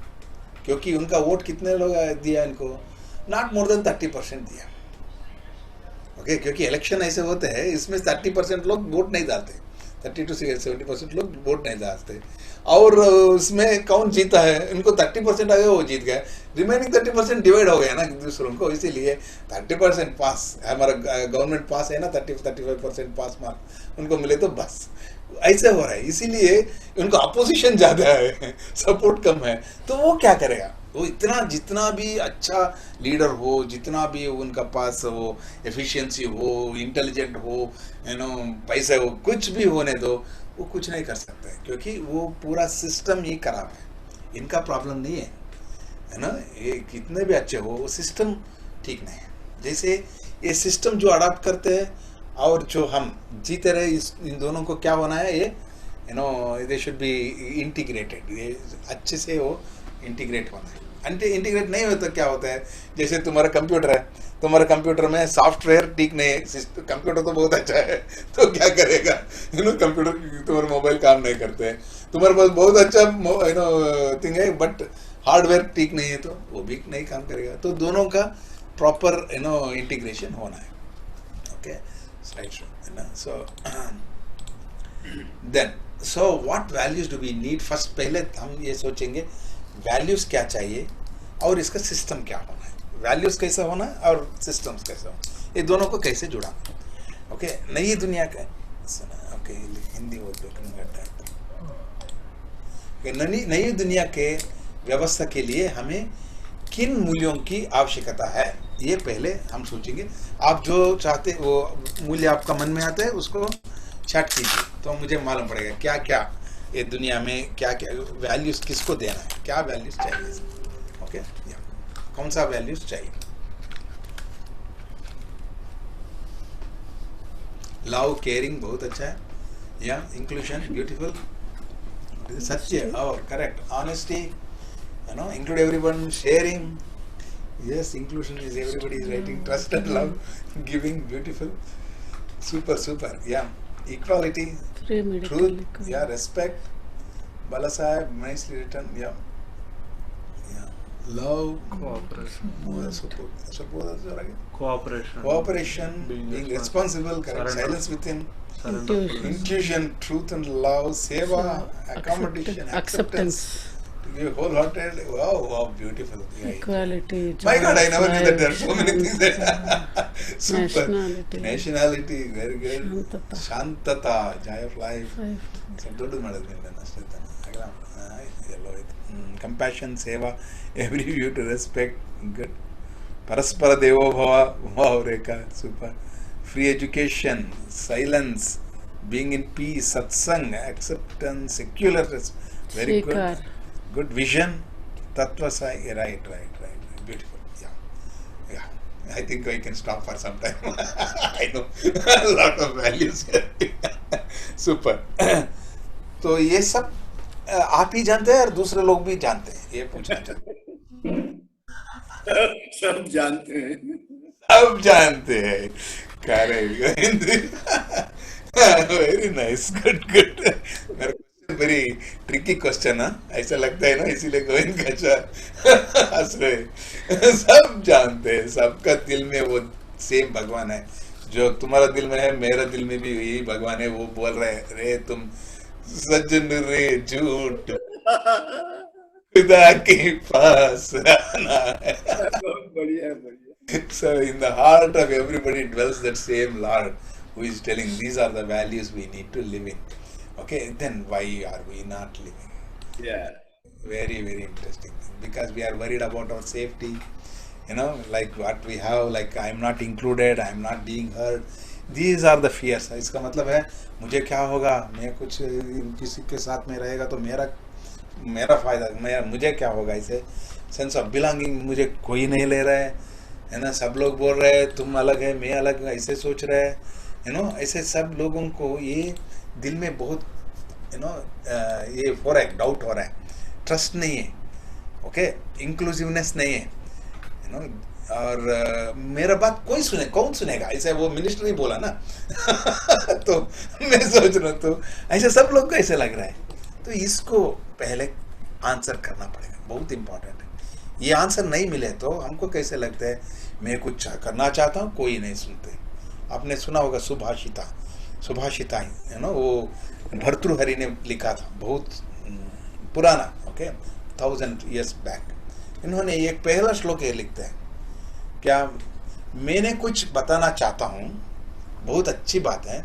क्योंकि उनका वोट कितने लोग दिया इनको? नॉट मोर देन 30% दिया। ओके, क्योंकि इलेक्शन ऐसे होते हैं, इसमें 30% लोग वोट नहीं डालते, 30 to 70% लोग वोट नहीं डालते। और उसमें कौन जीता है? इनको 30% आ गया, वो जीत गए। रिमेनिंग 30% डिवाइड हो गया ना दूसरों को, इसीलिए 30% पास, हमारा गवर्नमेंट पास है ना, 30-35% पास मार्क उनको मिले तो बस ऐसे हो रहा है। इसीलिए उनको अपोजिशन ज़्यादा है, सपोर्ट कम है, तो वो क्या करेगा? वो इतना जितना भी अच्छा लीडर हो, जितना भी उनका पास वो एफिशिएंसी हो, इंटेलिजेंट हो, पैसे हो, कुछ भी होने दो, वो कुछ नहीं कर सकता है, क्योंकि वो पूरा सिस्टम ही खराब है। इनका प्रॉब्लम नहीं है ना, ये कितने भी अच्छे हो, वो सिस्टम ठीक नहीं है। जैसे ये सिस्टम जो अडॉप्ट करते हैं और जो हम जीते रहे, इन दोनों को क्या होना है? ये दे शुड बी इंटीग्रेटेड, ये अच्छे से वो इंटीग्रेट होना है। इंटीग्रेट नहीं होता क्या होता है? जैसे तुम्हारा कंप्यूटर है, तुम्हारे कंप्यूटर में सॉफ्टवेयर ठीक नहीं है, कंप्यूटर तो बहुत अच्छा है तो क्या करेगा? कंप्यूटर, तुम्हारे मोबाइल काम नहीं करते हैं, तुम्हारे पास बहुत अच्छा थिंग है, बट हार्डवेयर ठीक नहीं है तो वो भी नहीं काम करेगा। तो दोनों का प्रॉपर इंटीग्रेशन होना है। ओके, स्लाइड शो है ना। So what values do we need? First पहले हम ये सोचेंगे वैल्यूज क्या चाहिए और इसका सिस्टम क्या होना है। वैल्यूज कैसे होना है और सिस्टम्स कैसे होना, ये दोनों को कैसे जुड़ाना। ओके, नई दुनिया का ओके हिंदी नई दुनिया के व्यवस्था के लिए हमें किन मूल्यों की आवश्यकता है, ये पहले हम सोचेंगे। आप जो चाहते वो मूल्य आपका मन में आता है उसको चैट कीजिए, तो मुझे मालूम पड़ेगा क्या क्या ये दुनिया में क्या क्या वैल्यूज किसको देना है, क्या वैल्यूज चाहिए। ओके, कौन सा वैल्यूज चाहिए। लव, केयरिंग बहुत अच्छा है, या इंक्लूजन ब्यूटीफुल, सत्य और correct, honesty, you know, include everyone, sharing, yes, inclusion is everybody is writing, trust and love, giving, beautiful, super, yeah, equality, Free medical truth, equality. yeah, respect, Bala Sahib, nicely written, yeah, love, Cooperation. support, Cooperation. cooperation, being responsible, correct, Surrender. silence within, Intuition. inclusion, truth and love, seva, accommodation, acceptance. You wholeheartedly, wow, beautiful. Yeah. Equality. My God, I joy, never knew that there are so many life, things. Super. Nationality. Nationality, very good. Shantata. Shantata, joy of life. life. So, do compassion, seva, every view to respect, good. Paraspara Devo Bhava, wow, Rekha, super. Free education, silence, being in peace, satsang, acceptance, secular, very good. Svikar. Good vision, tattva sai, right, beautiful, yeah. I think I can stop for some time. I know a lot of values here. Super. तो ये सब आप ही जानते हैं और दूसरे लोग भी जानते हैं, ये पूछना चाहते हैं। सब जानते हैं। सब जानते हैं, correct, very nice, good. Very tricky question है, ऐसा लगता है ना, इसीलिए गोविंद का हंस रहे। सब जानते हैं, सबका दिल में वो सेम भगवान है, जो तुम्हारा दिल में है मेरा दिल में भी यही भगवान है। वो बोल रहे रे तुम सज्जन रे झूठ खुदा के पास रहना है। बढ़िया। So in the heart of everybody dwells that same Lord who is telling these are the values we need to live in. Okay, then why are we not living? Yeah. Very interesting, because we are worried about our safety, like what we have, like I am not included, I am not being heard. These are the fears. इसका मतलब है मुझे क्या होगा, मैं कुछ किसी के साथ में रहेगा तो मेरा फायदा, मुझे क्या होगा, इसे सेंस ऑफ बिलोंगिंग मुझे कोई नहीं ले रहा है ना, सब लोग बोल रहे हैं तुम अलग है मैं अलग, ऐसे सोच रहे हैं, ऐसे सब लोगों को ये दिल में बहुत ये हो रहा है, डाउट हो रहा है, ट्रस्ट नहीं है, ओके, इंक्लूसिवनेस नहीं है, और मेरा बात कौन सुनेगा, ऐसा वो मिनिस्टर ही बोला ना तो मैं सोच रहा हूँ, तो ऐसे सब लोग को ऐसे लग रहा है, तो इसको पहले आंसर करना पड़ेगा, बहुत इंपॉर्टेंट है। ये आंसर नहीं मिले तो हमको कैसे लगता है मैं कुछ करना चाहता हूँ, कोई नहीं सुनते। आपने सुना होगा सुभाषिता ही, वो भर्तृहरि ने लिखा था, बहुत पुराना, ओके, 1000 years बैक। इन्होंने एक पहला श्लोक ये लिखते हैं, क्या मैंने कुछ बताना चाहता हूँ, बहुत अच्छी बात है,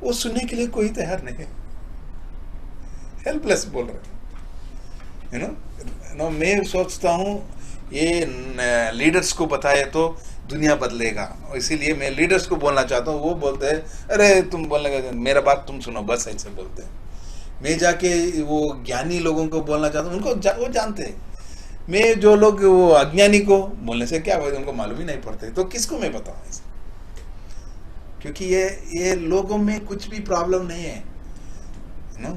वो सुनने के लिए कोई तैयार नहीं है, हेल्पलेस बोल रहे, मैं सोचता हूँ ये लीडर्स को बताए तो दुनिया बदलेगा, इसीलिए मैं लीडर्स को बोलना चाहता हूँ, वो बोलते हैं अरे तुम बोलने का मेरा बात तुम सुनो, बस ऐसे बोलते हैं। मैं जाके वो ज्ञानी लोगों को बोलना चाहता हूँ, वो जानते हैं, मैं जो लोग वो अज्ञानी को बोलने से क्या होगा, उनको मालूम ही नहीं पड़ते, तो किसको मैं बताऊँ ऐसे, क्योंकि ये लोगों में कुछ भी प्रॉब्लम नहीं है,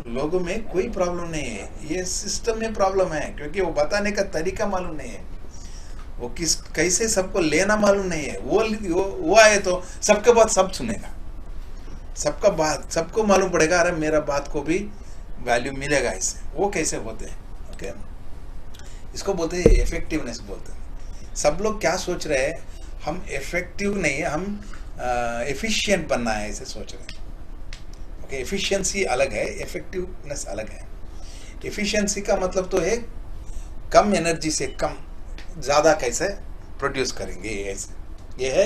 लोगों में कोई प्रॉब्लम नहीं है, ये सिस्टम में प्रॉब्लम है, क्योंकि वो बताने का तरीका मालूम नहीं है, वो कैसे सबको लेना मालूम नहीं है, वो आए तो सबका बात सब सुनेगा, सबको मालूम पड़ेगा, अरे मेरा बात को भी वैल्यू मिलेगा इससे, वो कैसे होते हैं, ओके, इसको बोलते हैं इफेक्टिवनेस बोलते हैं। सब लोग क्या सोच रहे हैं, हम इफेक्टिव नहीं है, हम एफिशिएंट बनना है, ऐसे सोच रहे हैं, ओके, एफिशिएंसी अलग है, इफेक्टिवनेस अलग है। एफिशिएंसी का मतलब तो है कम एनर्जी से ज़्यादा कैसे प्रोड्यूस करेंगे, ये है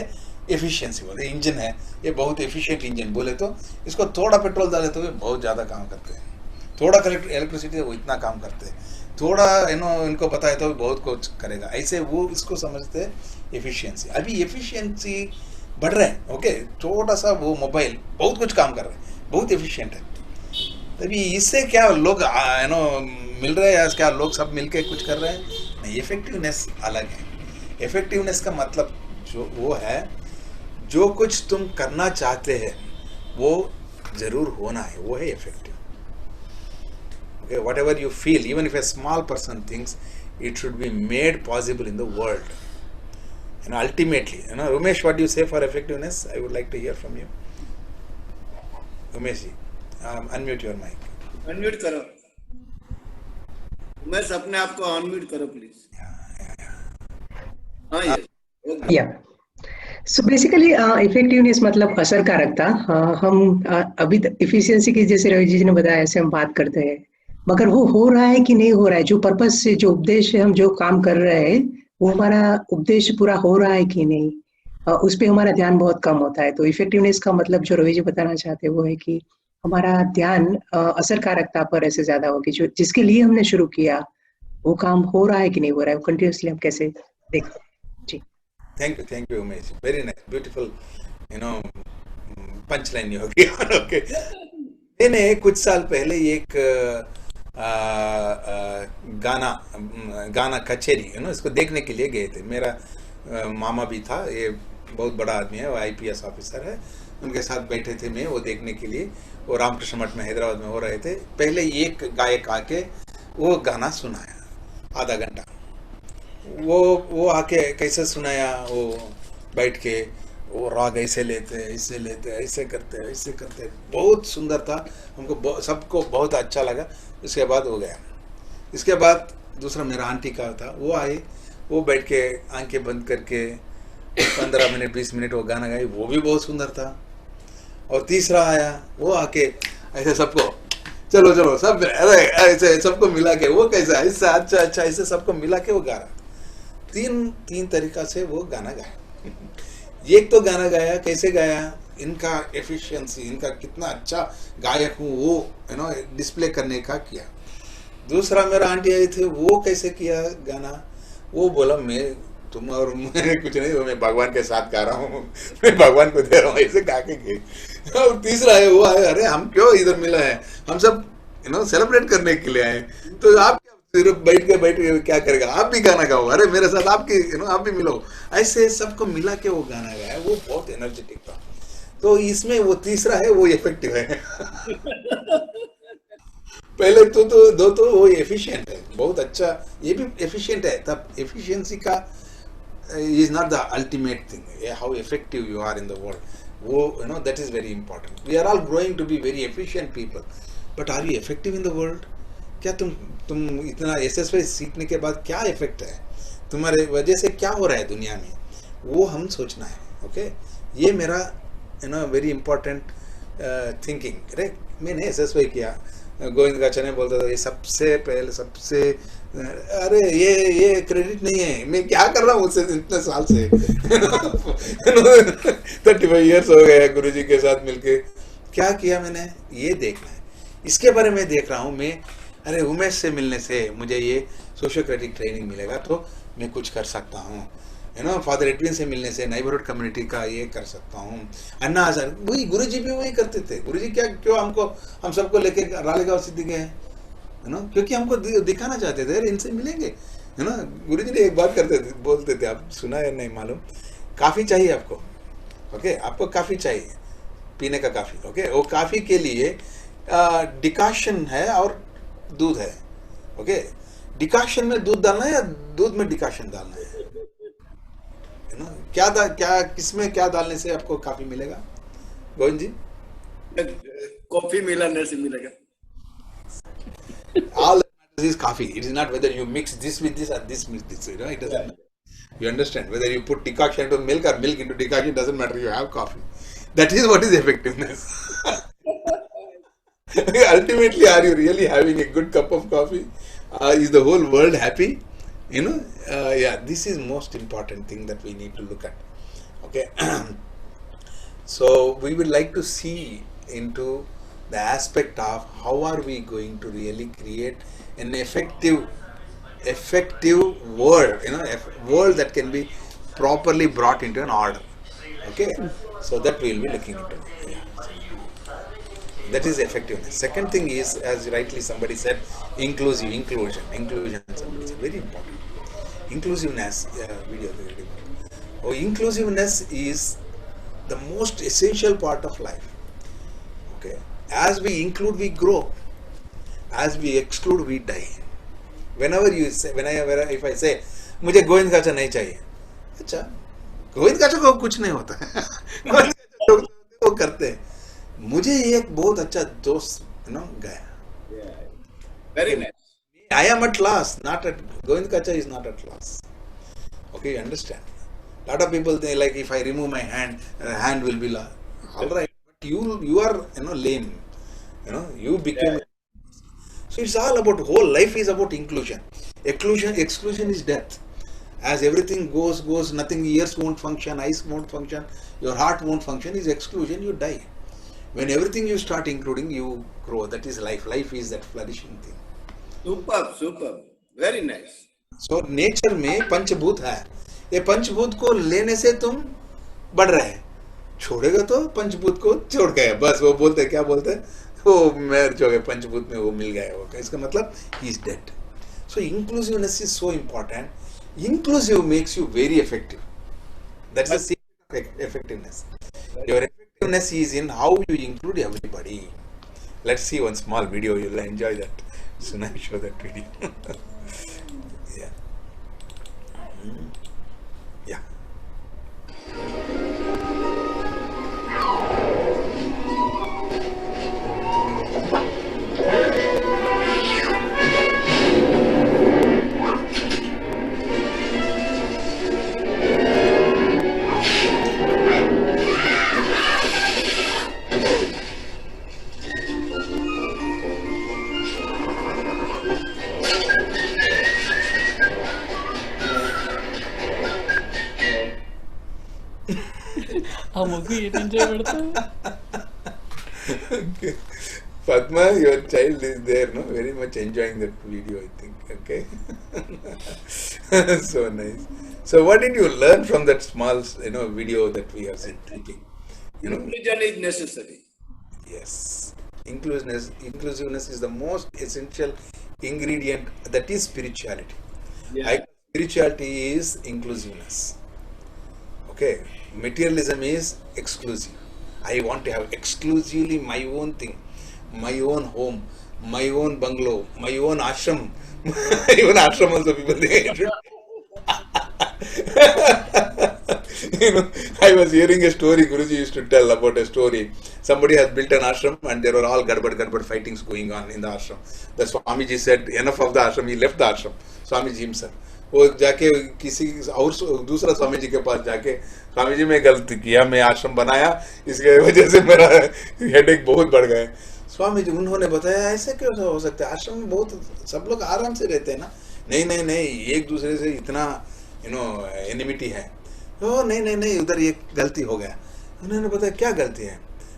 एफिशिएंसी बोलते हैं। इंजन है, ये बहुत एफिशिएंट इंजन बोले तो इसको थोड़ा पेट्रोल डाले तो ये बहुत ज़्यादा काम करते हैं, थोड़ा इलेक्ट्रिसिटी वो इतना काम करते हैं, थोड़ा इनको पता है तो बहुत कुछ करेगा, ऐसे वो इसको समझते हैं एफिशिएंसी। अभी एफिशिएंसी बढ़ रहा है, ओके, छोटा सा वो मोबाइल बहुत कुछ काम कर रहा है, बहुत एफिशिएंट है। तभी इससे क्या लोग मिल रहे हैं, क्या लोग सब मिलके कुछ कर रहे हैं? नहीं, इफेक्टिवनेस अलग है। इफेक्टिवनेस का मतलब जो वो है, जो कुछ तुम करना चाहते हैं वो जरूर होना है, वो है effective. Okay, whatever you feel, even if a small person thinks, it should be made possible in the world. Ultimately, Umesh, what do you say for effectiveness? I would like to hear from you. Umesh ji, unmute your mic. Unmute करो, उमेश अपने आप को unmute करो please. हाँ yes, या so basically effectiveness मतलब असरकारकता। हम अभी इफिशियंसी की जैसे रवि जी ने बताया ऐसे हम बात करते हैं, मगर वो हो रहा है कि नहीं हो रहा है, जो पर्पस से जो उद्देश्य हम जो काम कर रहे हैं वो हमारा उद्देश्य पूरा हो रहा है कि नहीं, उस पर हमारा ध्यान बहुत कम होता है। तो इफेक्टिवनेस का मतलब जो रवि जी बताना चाहते हैं वो है कि हमारा ध्यान असरकारकता पर ऐसे ज्यादा हो कि जो जिसके लिए हमने शुरू किया वो काम हो रहा है कि नहीं हो रहा है, वो कंटिन्यूसली हम कैसे देखते हैं। जी, Thank you, Umesh. Very nice, beautiful, punchline हो गया। Okay. मैंने कुछ साल पहले एक गाना कचेरी इसको देखने के लिए गए थे। मेरा मामा भी था, ये बहुत बड़ा आदमी है, वो IPS ऑफिसर है, उनके साथ बैठे थे मैं वो देखने के लिए। वो रामकृष्ण मठ में हैदराबाद में हो रहे थे। पहले एक गायक आके वो गाना सुनाया आधा घंटा। वो आके कैसे सुनाया, वो बैठ के वो राग ऐसे लेते ऐसे करते, बहुत सुंदर था, हमको सबको बहुत अच्छा लगा। इसके बाद हो गया। इसके बाद दूसरा मेरा आंटी का था, वो आए, वो बैठ के आंखें बंद करके 15 मिनट 20 मिनट वो गाना गाए, वो भी बहुत सुंदर था। और तीसरा आया, वो आके ऐसे सबको चलो सब ऐसे सबको मिला के वो कैसा ऐसा अच्छा ऐसे सबको मिला के वो गा रहा। तीन तरीका से वो गाना गाया। एक तो गाना गाया, कैसे गाया, इनका एफिशिएंसी, इनका कितना अच्छा गायक हूँ वो डिस्प्ले करने का किया। दूसरा मेरा आंटी आई थे, वो कैसे किया गाना, वो बोला तुम और मैं कुछ नहीं, मैं भगवान के साथ गा रहा हूँ, मैं भगवान को दे रहा हूँ, ऐसे गा के गए। और तीसरा है, वो आए, अरे हम क्यों इधर मिला है, हम सब सेलिब्रेट करने के लिए आए, तो आप सिर्फ बैठ के क्या करेगा, आप भी गाना गाओ, अरे मेरे साथ आपकी आप भी मिलो। ऐसे सबको मिला के वो गाना गाया, वो बहुत एनर्जेटिक था। तो इसमें वो तीसरा है, वो इफेक्टिव है। पहले तो वो एफिशिएंट है, बहुत अच्छा, ये भी एफिशिएंट है। तब एफिशिएंसी का is not the ultimate thing, how effective you are in the world, वो that is very important. We are all growing to be very efficient people, but are you effective in the world? क्या तुम इतना SSY सीखने के बाद क्या effect है, तुम्हारे वजह से क्या हो रहा है दुनिया में, वो हम सोचना है। ओके, ये मेरा वेरी इंपॉर्टेंट थिंकिंग। अरे मैंने SSY किया, गोविंद गाचने बोलता था ये सबसे पहले अरे ये क्रेडिट नहीं है, मैं क्या कर रहा हूँ उससे इतने साल से। 35 ईयर्स हो गए गुरुजी के साथ मिलके, क्या किया मैंने, ये देखना है। इसके बारे में देख रहा हूँ मैं, अरे उमेश से मिलने से मुझे ये सोशियोक्रेटिक ट्रेनिंग मिलेगा तो मैं कुछ कर सकता हूँ, फादर एडविन से मिलने से नाइबरहुड कम्युनिटी का ये कर सकता हूँ। अन्ना हजारे, वही गुरुजी भी वही करते थे। गुरुजी क्यों हम सबको लेके रालेगांव सिद्धि गए, क्योंकि हमको दिखाना चाहते थे, इनसे मिलेंगे, गुरुजी ने एक बात बोलते थे, आप सुना है नहीं मालूम, काफ़ी चाहिए आपको, ओके, आपको काफ़ी चाहिए, पीने का काफ़ी, ओके, वो काफ़ी के लिए डिकाशन है और दूध है, ओके, डिकाशन में दूध डालना है या दूध में डिकाशन डालना है, क्या किसमें क्या डालने से आपको काफी मिलेगा गोविंद जी? कॉफी मिलाने से मिलेगा। All that matters is coffee. It is not whether you mix this with this or this with this. It doesn't matter. You understand? Whether you put decoction into milk or milk into decoction, doesn't matter. You have coffee. That is what is effectiveness. Ultimately, are you really having a good cup of coffee? Is the whole world happy? This is most important thing that we need to look at. Okay. So we would like to see into the aspect of how are we going to really create an effective world, world that can be properly brought into an order. Okay, so that we will be looking into. Yeah. That is effectiveness. Second thing is, as rightly somebody said, inclusion. Somebody said, very important. Inclusiveness. Video. Oh, inclusiveness is the most essential part of life. Okay. As we include, we grow. As we exclude, we die. Whenever you say, if I say, मुझे गोविंद काचा नहीं चाहिए, अच्छा, गोविंद काचा को कुछ नहीं होता है, गोविंद काचा लोग वो करते हैं. मुझे एक बहुत अच्छा दोस्त गया. Very nice. I am at last, not at Govind Kacha is not at last. Okay, you understand? Lot of people think like if I remove my hand will be all right. But you are lame. You became. So it's all about whole life is about inclusion. Exclusion is death. As everything goes, nothing. Ears won't function, eyes won't function, your heart won't function. Is exclusion, you die. When everything you start including, you grow. That is life. Life is that flourishing thing. Superb. Very nice. So nature में पंचभूत है. ये पंचभूत को लेने से तुम बढ़ रहे, छोड़ेगा तो पंचभूत को छोड़ गए. बस वो बोलते क्या बोलते हैं, वो merge हो गए पंचभूत में, वो मिल गया. वो इसका मतलब he is dead. So inclusiveness is so important. Inclusive makes you very effective. That's the secret of effectiveness. Your effectiveness is in how you include everybody. Let's see one small video. You'll enjoy that. Soon I show that video. Yeah. Yeah. ಆ ಮಗು ಏನ್ enjoy ಮಾಡ್ತಾವೆ. Okay. Padma, your child is there, no? Very much enjoying that video, I think. Okay. So nice. So what did you learn from that small, video that we have seen? Inclusion is necessary. Yes. Inclusiveness is the most essential ingredient. That is spirituality. Yeah. Spirituality is inclusiveness. Okay. Materialism is exclusive. I want to have exclusively my own thing, my own home, my own bungalow, my own ashram. Even ashram also people think. I was hearing a story. Guruji used to tell about a story. Somebody has built an ashram and there were all gadbad fightings going on in the ashram. The Swamiji said enough of the ashram. He left the ashram. Swamiji himself. वो जाके किसी और दूसरा स्वामी जी के पास जाके, स्वामी जी मैं गलती किया, मैं आश्रम बनाया, इसके वजह से मेरा हेडेक बहुत बढ़ गया. स्वामी जी उन्होंने बताया ऐसे क्यों हो सकता है, आश्रम में बहुत सब लोग आराम से रहते हैं ना. नहीं एक दूसरे से इतना एनिमिटी है. ओ नहीं उधर ये गलती हो गया. उन्होंने बताया क्या गलती है.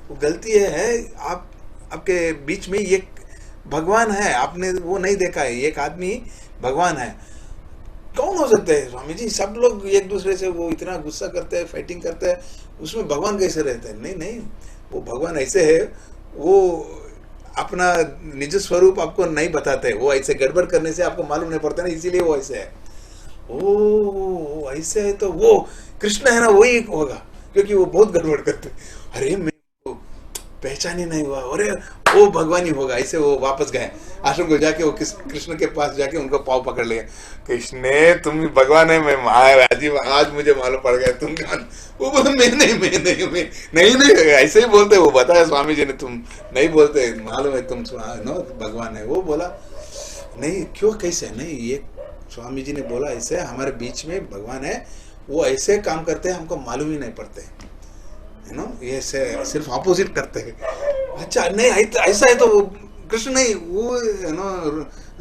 वो गलती है आपके बीच में ये भगवान है, आपने वो नहीं देखा है. एक आदमी भगवान है. कौन हो सकता है स्वामी जी, सब लोग एक दूसरे से वो इतना गुस्सा करते हैं, फाइटिंग करते हैं, उसमें भगवान कैसे रहते हैं. नहीं वो भगवान ऐसे है, वो अपना निज स्वरूप आपको नहीं बताते, वो ऐसे गड़बड़ करने से आपको मालूम नहीं पड़ता ना, इसीलिए वो ऐसे है. ओ ऐसे है तो वो कृष्ण है ना, वही होगा, क्योंकि वो बहुत गड़बड़ करते. अरे मैं पहचान ही नहीं हुआ, अरे वो भगवान ही होगा. ऐसे वो वापस गए आश्रम को जाके, वो कृष्ण के पास जाके उनको पाँव पकड़ लिया. कृष्ण तुम भगवान है, मैं महाराज, आज मुझे मालूम पड़ गया तुम कौन. वो बोला मैं नहीं ऐसे ही बोलते. वो बताया स्वामी जी ने, तुम नहीं बोलते, मालूम है तुम भगवान है. वो बोला नहीं क्यों, कैसे नहीं, ये स्वामी जी ने बोला ऐसे हमारे बीच में भगवान है, वो ऐसे काम करते हैं, हमको मालूम ही नहीं पड़ते. ये सिर्फ ऑपोजिट करते हैं. अच्छा नहीं ऐसा है तो कृष्ण नहीं, वो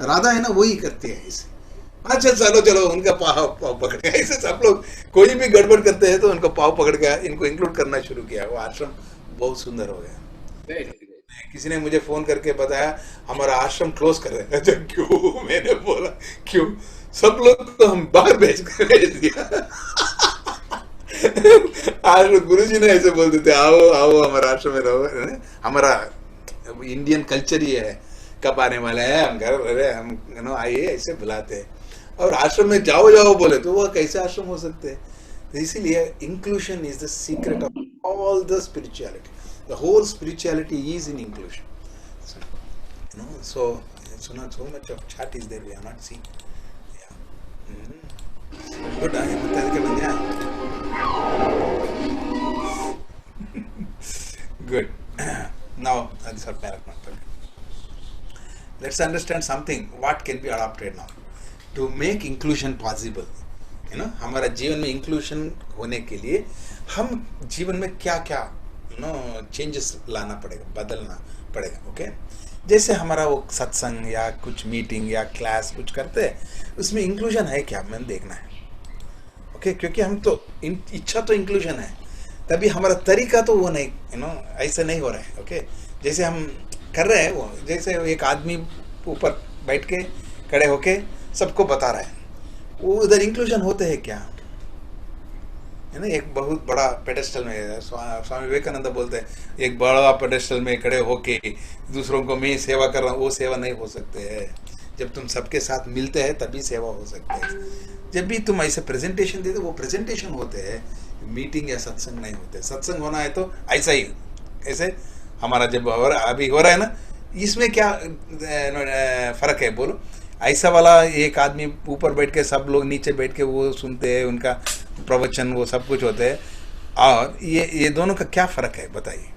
राधा है ना, वही करती है ऐसे. अच्छा चलो उनका पाँव पकड़ गया. ऐसे सब लोग कोई भी गड़बड़ करते हैं तो उनका पाँव पकड़ गया, इनको इंक्लूड करना शुरू किया. वो आश्रम बहुत सुंदर हो गया. किसी ने मुझे फोन करके बताया हमारा आश्रम क्लोज कर रहे हैं। अच्छा क्यों? मैंने बोला क्यों? सब लोग तो हम बाहर भेज दिया। आज गुरुजी ने ऐसे बोलते थे, आओ आओ हमारा आश्रम में रहो। हमारा इंडियन कल्चर ही है, कब आने वाला है, हम घर, अरे हम आइए ऐसे बुलाते हैं। और आश्रम में जाओ जाओ बोले तो वो कैसे आश्रम हो सकते हैं? तो इसीलिए inclusion is the secret of all the spirituality. The whole spirituality is in inclusion. So not so much of chat is there. We are not seeing. Yeah. Good. I Good. Now that's our paragraph. Let's understand something. What can be adopted now to make inclusion possible? हमारा जीवन में inclusion होने के लिए हम जीवन में क्या क्या चेंजेस लाना पड़ेगा, बदलना पड़ेगा. ओके, जैसे हमारा वो सत्संग या कुछ मीटिंग या क्लास कुछ करते हैं, उसमें इंक्लूजन है क्या, मैंने देखना है. ओके, क्योंकि हम तो इच्छा तो इंक्लूजन है, तभी हमारा तरीका तो वो नहीं, ऐसे नहीं हो रहा है. ओके, जैसे हम कर रहे हैं वो, जैसे एक आदमी ऊपर बैठ के खड़े होके सबको बता रहा है, वो उधर इंक्लूजन होते हैं क्या, है ना. एक बहुत बड़ा पेडेस्टल में स्वामी विवेकानंद बोलते हैं, एक बड़ा पेडेस्टल में खड़े होके दूसरों को मैं सेवा कर रहा हूँ, वो सेवा नहीं हो सकते है. जब तुम सबके साथ मिलते हैं तभी सेवा हो सकते है. जब भी तुम ऐसे प्रेजेंटेशन देते, वो प्रेजेंटेशन होते हैं, मीटिंग या सत्संग नहीं होते. सत्संग होना है तो ऐसा ही, ऐसे हमारा जब अभी हो रहा है ना, इसमें क्या फर्क है बोलो. ऐसा वाला एक आदमी ऊपर बैठ के, सब लोग नीचे बैठ के वो सुनते हैं, उनका प्रवचन वो सब कुछ होते हैं, और ये दोनों का क्या फ़र्क है बताइए.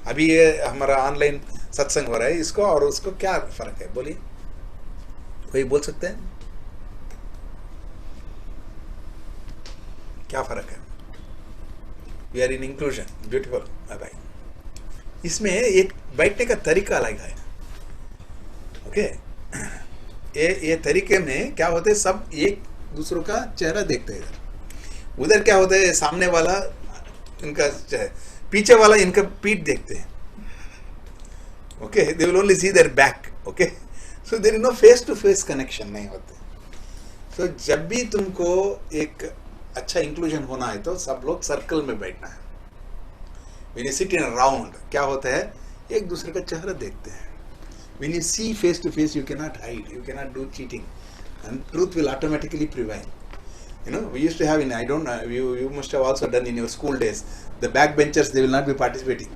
अभी ये हमारा ऑनलाइन सत्संग हो रहा है, इसको और उसको क्या फ़र्क है बोलिए, कोई बोल सकते हैं क्या फ़र्क है. We are in inclusion, beautiful. भाई इसमें एक बैठने का तरीका अलग है. ओके, ये तरीके में क्या होते हैं, सब एक दूसरों का चेहरा देखते हैं. उधर क्या होता है, सामने वाला इनका पीछे वाला इनका पीठ देखते हैं. Okay, they will only see their back. Okay, so there is no face to face connection नहीं होते. तो जब भी तुमको एक अच्छा इंक्लूजन होना है तो सब लोग सर्कल में बैठना है. When you sit in a round, क्या होता है, एक दूसरे का चेहरा देखते हैं. When you see face to face, you cannot hide, you cannot do cheating, and truth will automatically prevail. We used to have in, I don't know, you must have also done in your school days, the backbenchers, they will not be participating.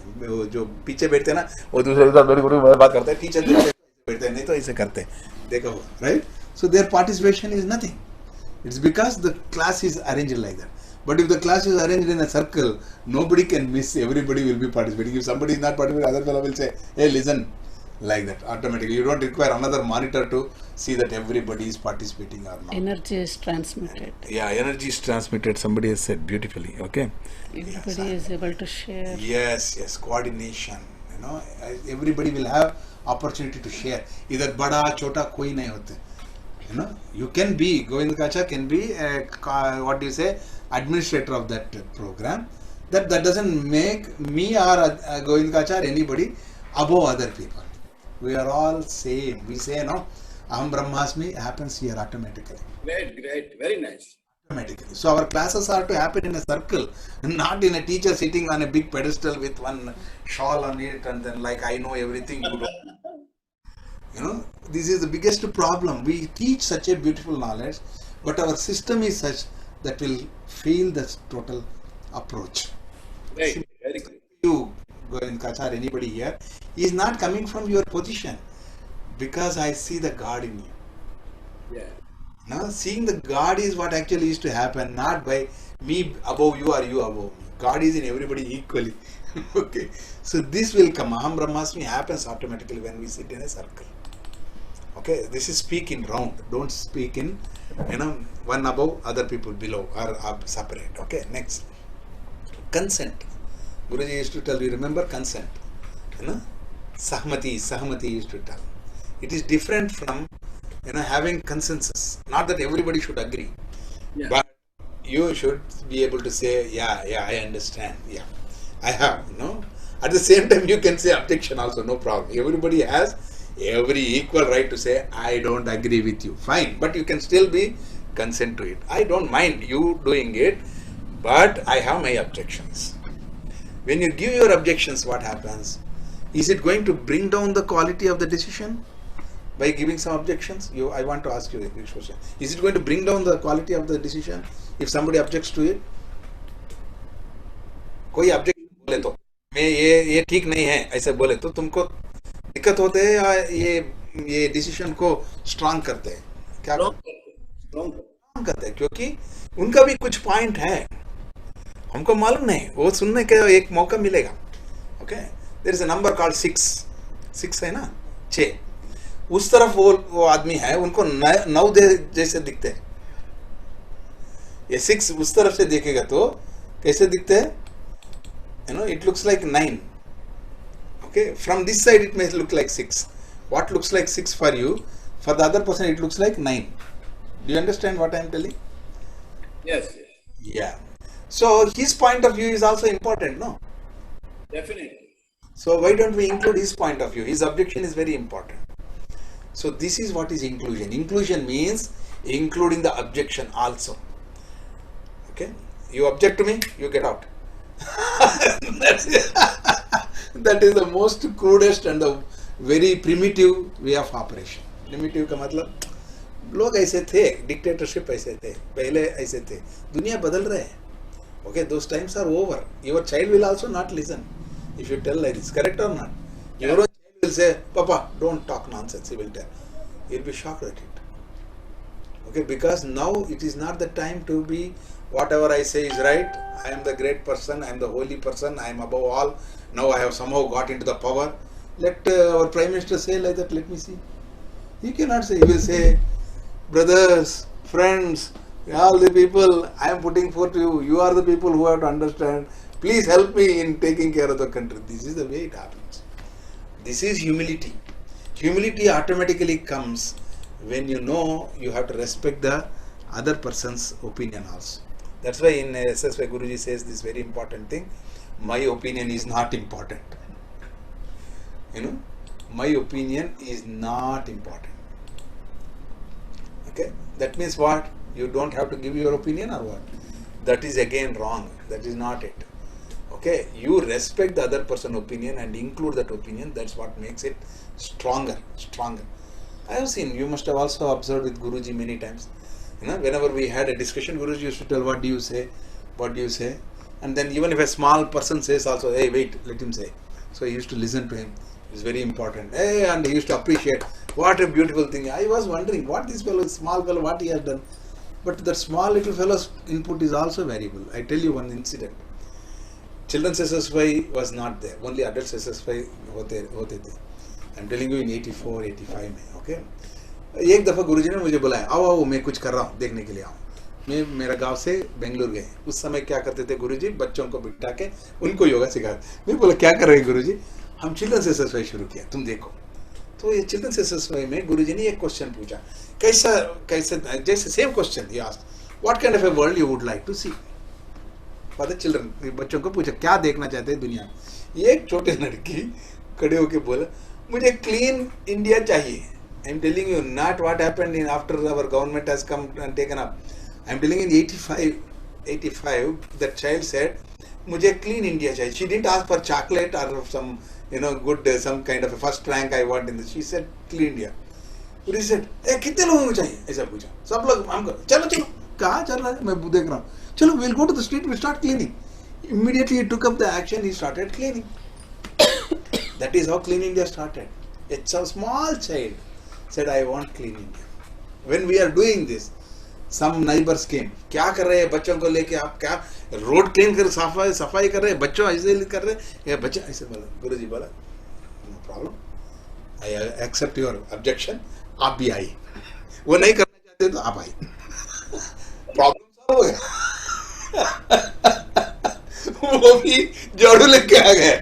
जो पीछे बैठते हैं ना, वो दूसरे के साथ बड़ी बात करते हैं, टीचर बैठते हैं, नहीं तो ऐसे करते हैं, देखो, right? So their participation is nothing. It's because the class is arranged like that. But if the class is arranged in a circle, nobody can miss, everybody will be participating. If somebody is not participating, other fellow will say, hey, listen, like that automatically. You don't require another monitor to see that everybody is participating or not. Energy is transmitted. Yeah, energy is transmitted. Somebody has said beautifully. Okay. Everybody is able to share. Yes. Coordination. Everybody will have opportunity to share. Either bada, chota, koi nahi hote. You can be, Govind Kacha can be, what do you say, administrator of that program. That doesn't make me or Govind Kacha or anybody above other people. We are all same. We say, no, Aham Brahmasmi happens here automatically. Great, very nice. Automatically. So our classes are to happen in a circle, not in a teacher sitting on a big pedestal with one shawl on it and then like I know everything. This is the biggest problem. We teach such a beautiful knowledge, but our system is such that will fail the total approach. Right, very good. You, Govind Kacha, or anybody here, is not coming from your position, because I see the God in you. Yeah. Now, seeing the God is what actually is to happen, not by me above you or you above me. God is in everybody equally. Okay. So this will come. Aham Brahmasmi happens automatically when we sit in a circle. Okay. This is speak in round. Don't speak in, one above, other people below or separate. Okay. Next. Consent. Guruji used to tell, you remember consent? Sahmati used to tell. It is different from having consensus. Not that everybody should agree, but you should be able to say, yeah, I understand. Yeah, I have. At the same time, you can say objection also, no problem. Everybody has every equal right to say, I don't agree with you. Fine, but you can still be consent to it. I don't mind you doing it, but I have my objections. When you give your objections, what happens? Is it going to bring down the quality of the decision by giving some objections? I want to ask you this question. Is it going to bring down the quality of the decision if somebody objects to it? कोई objection बोले तो मैं ये ठीक नहीं है ऐसे बोले तो तुमको दिक्कत होते है या ये डिसीजन को स्ट्रांग करते हैं? क्या स्ट्रांग करते हैं क्योंकि उनका भी कुछ पॉइंट है, हमको मालूम नहीं, वो सुनने का एक मौका मिलेगा. Okay, there is a number called 6 है ना, 6. उस तरफ वो आदमी है, उनको 9 जैसे दिखते हैं. ये 6 उस तरफ से देखेगा तो कैसे दिखते हैं? It looks like 9. Okay, from this side it may look like 6. What looks like 6 for you, for the other person it looks like 9. Do you understand what I am telling? Yes. Yeah. So his point of view is also important, no? Definitely. So why don't we include his point of view? His objection is very important. So this is what is inclusion. Inclusion means including the objection also. Okay, you object to me, you get out. That is the most crudest and the very primitive way of operation. Primitive का मतलब लोग ऐसे थे, dictatorship ऐसे थे, पहले ऐसे थे, दुनिया बदल रहे हैं. Okay, those times are over. Your child will also not listen if you tell like this, correct or not? Your own child will say, Papa, don't talk nonsense, he will tell. He will be shocked at it. Okay, because now it is not the time to be whatever I say is right, I am the great person, I am the holy person, I am above all, now I have somehow got into the power. Let our Prime Minister say like that, let me see. He cannot say, he will say, brothers, friends, all the people, I am putting forth you, you are the people who have to understand, please help me in taking care of the country. This is the way it happens. This is humility. Humility automatically comes when you know you have to respect the other person's opinion also. That's why in SSY Guruji says this very important thing, my opinion is not important. My opinion is not important. Okay, that means what? You don't have to give your opinion or what? That is again wrong. That is not it. Okay, you respect the other person's opinion and include that opinion. That's what makes it stronger. I have seen, you must have also observed with Guruji many times. Whenever we had a discussion, Guruji used to tell, what do you say? What do you say? And then even if a small person says also, hey, wait, let him say. So he used to listen to him. It's very important. Hey, and he used to appreciate, what a beautiful thing. I was wondering, what this fellow, small fellow, what he has done. But that small little fellow's input is also variable. I tell you one incident. Children's SSY was not there. Only adults SSY hote the. I'm telling you in 84, 85 में, okay? एक दफ़ा गुरुजी ने मुझे बुलाया, आओ मैं कुछ कर रहा हूँ, देखने के लिए आओ. मैं मेरा गांव से बेंगलुरु गए. उस समय क्या करते थे गुरुजी, बच्चों को बिठा के उनको योगा सिखाते. मैं बोला क्या कर रहे हैं गुरुजी? हम चिल्ड्रंस SSY शुरू किया, तुम देखो. तो ये चिल्ड्रंस SSY में गुरुजी ने एक क्वेश्चन पूछा, कैसे जैसे सेम क्वेश्चन ही asked, what kind of a world you would like to see for the children. बच्चों को पूछा क्या देखना चाहते हैं दुनिया में. एक छोटे लड़की खड़े होके बोला, मुझे क्लीन इंडिया चाहिए. I am telling you not what happened in after our government has come and taken up. I am telling you in 85 that child said, मुझे clean India चाहिए. She didn't ask for chocolate or some good some kind of a first rank I want in this. She said clean India. He said, कितने लोगों को चाहिए? ऐसा पूछा. सब लोग हमको चलो कहाँ चल रहा है? मैं देख रहा हूँ. चलो we'll go to the street, we'll start cleaning. Immediately he took up the action. He started cleaning. That is how Clean India started. It's a small child said, I want clean India. When we are doing this, some neighbors came. क्या कर रहे हैं बच्चों को लेके आप? क्या road clean कर सफाई कर रहे हैं? बच्चों ऐसे कर रहे हैं या बच्चे ऐसे बोला. गुरुजी बोला, no problem, I accept your objection. आप भी आई. वो नहीं करना चाहते तो आप आई. प्रॉब्लम सॉल्व हो गया. वो भी झाड़ू लेके आ गए.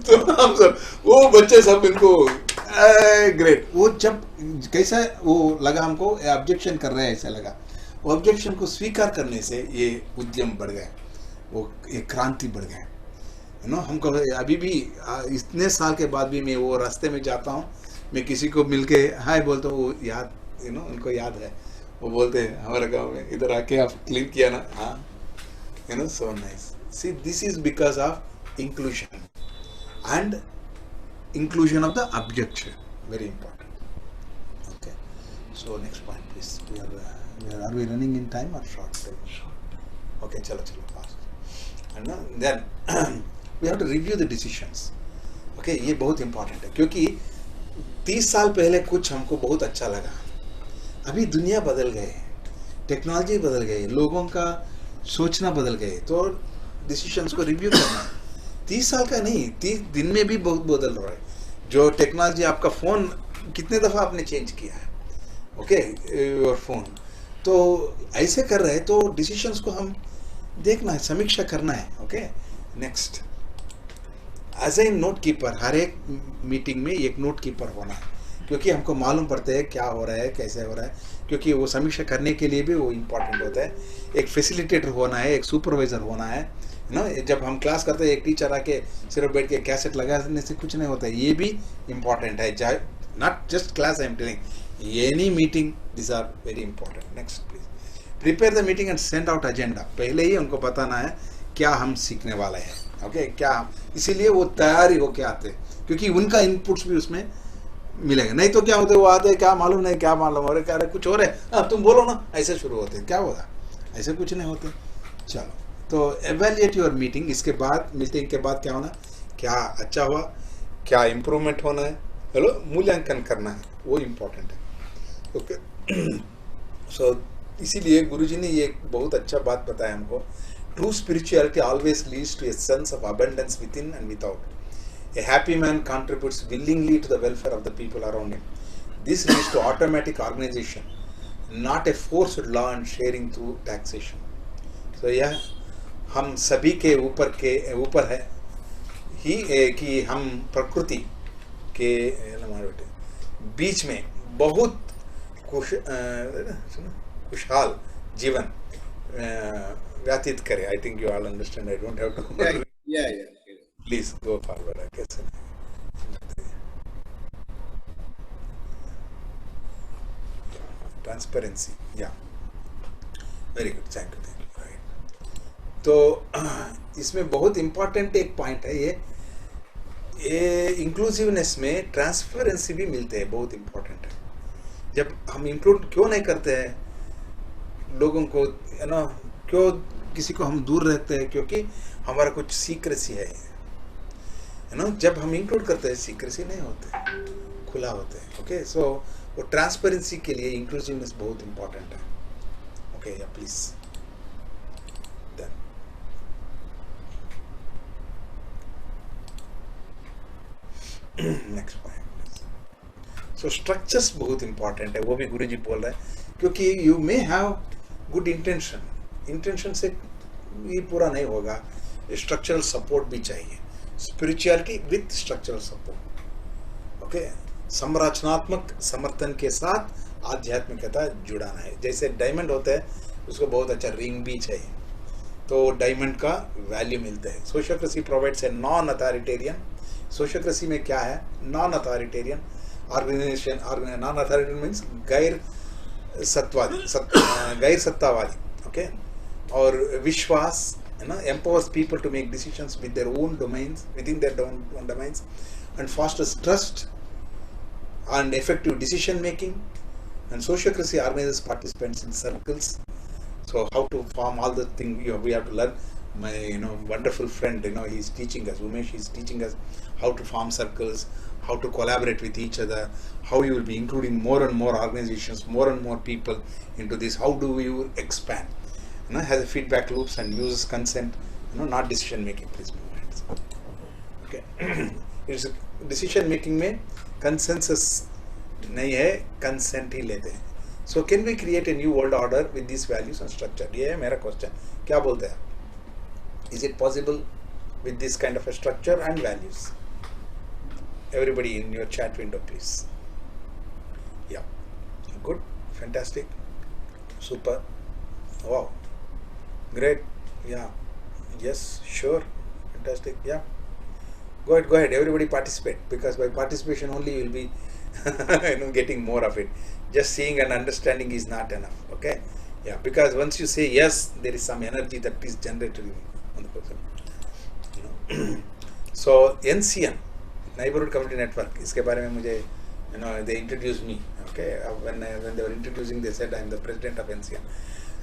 तो हम सब वो बच्चे सब इनको ग्रेट. वो जब कैसा वो लगा हमको, ऑब्जेक्शन कर रहे हैं ऐसा लगा. वो ऑब्जेक्शन को स्वीकार करने से ये उद्यम बढ़ गया, वो एक क्रांति बढ़ गया. यू नो हमको अभी भी इतने साल के बाद भी मैं वो रास्ते में जाता हूँ, मैं किसी को मिलके हाय बोलता हूँ, वो याद यू नो उनको याद है, वो बोलते हैं हमारे गांव में इधर आके आप क्लीन किया ना, हाँ you know so nice. See this is because of inclusion and inclusion of the objection, very important. Okay, so next point please. Are we running in time or short? Okay, chalo fast. And then we have to review the decisions. Okay, ये बहुत important है, क्योंकि 30 साल पहले कुछ हमको बहुत अच्छा लगा, अभी दुनिया बदल गए, टेक्नोलॉजी बदल गई, लोगों का सोचना बदल गए, तो डिसीजंस को रिव्यू करना 30 साल का नहीं, 30 दिन में भी बहुत बदल रहा है. जो टेक्नोलॉजी, आपका फ़ोन कितने दफ़ा आपने चेंज किया है, ओके योर फोन, तो ऐसे कर रहे हैं, तो डिसीजंस को हम देखना है, समीक्षा करना है. Okay next, as a note keeper, हर एक मीटिंग में एक नोट कीपर होना है, क्योंकि हमको मालूम पड़ता है क्या हो रहा है, कैसे हो रहा है, क्योंकि वो समीक्षा करने के लिए भी वो इम्पोर्टेंट होता है. एक फैसिलिटेटर होना है, एक सुपरवाइजर होना है ना. जब हम क्लास करते हैं, एक टीचर आके सिर्फ बैठ के कैसेट लगाने से कुछ नहीं होता है, ये भी इम्पोर्टेंट है. Not just class, I am telling any meeting, this are very important. Next please, prepare the meeting and send out agenda. पहले ही उनको बताना है क्या हम सीखने वाले हैं. ओके क्या, इसीलिए वो तैयारी होके आते हैं, क्योंकि उनका इनपुट्स भी उसमें मिलेगा. नहीं तो क्या होते, वो आते क्या मालूम नहीं, क्या मालूम हो रहा है, क्या कुछ हो रहा है, हाँ तुम बोलो ना, ऐसे शुरू होते हैं. क्या होगा, ऐसे कुछ नहीं होते. चलो, तो एवेल्युएट योर मीटिंग. इसके बाद मीटिंग के बाद क्या होना, क्या अच्छा हुआ, क्या इम्प्रूवमेंट होना है, हेलो मूल्यांकन करना है, वो इम्पोर्टेंट है. ओके सो इसीलिए गुरुजी ने ये बहुत अच्छा बात बताया हमको. True spirituality always leads to a sense of abundance with in and without. A happy man contributes willingly to the welfare of the people around him. This leads to automatic organization, not a forced law and sharing through taxation. So यह हम सभी के ऊपर है ही कि हम प्रकृति के बीच में बहुत खुशहाल जीवन व्यतीत करें. I think you all understand. I don't have to. Yeah. Please go forward. कैसे ट्रांसपेरेंसी, या very good, thank you. Right, तो इसमें बहुत इम्पोर्टेंट एक पॉइंट है ये इंक्लूसिवनेस में ट्रांसपेरेंसी भी मिलते हैं, बहुत इम्पोर्टेंट है. जब हम इंक्लूड क्यों नहीं करते हैं लोगों को, है ना, क्यों किसी को हम दूर रहते हैं, क्योंकि हमारा कुछ सीक्रेसी है ना. जब हम इंक्लूड करते हैं, सीक्रेसी नहीं होते, खुला होते हैं. ओके सो वो ट्रांसपेरेंसी के लिए इंक्लूसिवनेस बहुत इंपॉर्टेंट है. ओके या please then next point. So structures बहुत इंपॉर्टेंट है, वो भी गुरुजी बोल रहे हैं, क्योंकि you may have good intention से ये पूरा नहीं होगा, स्ट्रक्चरल सपोर्ट भी चाहिए. Spirituality with structural support. Okay, संरचनात्मक समर्थन के साथ आध्यात्मिकता जुड़ाना है. जैसे डायमंड होता है, उसको बहुत अच्छा रिंग भी चाहिए, तो डायमंड का वैल्यू मिलता है. Sociocracy provides a non authoritarian. Sociocracy में क्या है, non authoritarian organization. Non authoritarian means गैर सत्तावादी. ओके, और विश्वास है ना, empowers people to make decisions with their own domains, within their own domains, and fosters trust and effective decision making. And sociocracy organizes participants in circles. So how to form all the things, we have to learn. My wonderful friend, he's teaching us, Umesh is teaching us how to form circles, how to collaborate with each other, how you will be including more and more organizations, more and more people into this. How do you expand? Has a feedback loops and uses consent, not decision making. Please move ahead. Okay. It's decision making में consensus नहीं है, consent ही लेते हैं. So can we create a new world order with these values and structure? ये है मेरा question. क्या बोलते हैं? Is it possible with this kind of a structure and values? Everybody in your chat window, please. Yeah. Good. Fantastic. Super. Wow. Great. Yeah. Yes. Sure. fantastic. Yeah. Go ahead. Everybody participate, because by participation only you will be getting more of it. Just seeing and understanding is not enough. Okay. Yeah. Because once you say yes, there is some energy that is generated on the person. So NCN, Neighborhood Community Network, इसके बारे में मुझे they introduced me. Okay. When they were introducing, they said I am the president of NCN.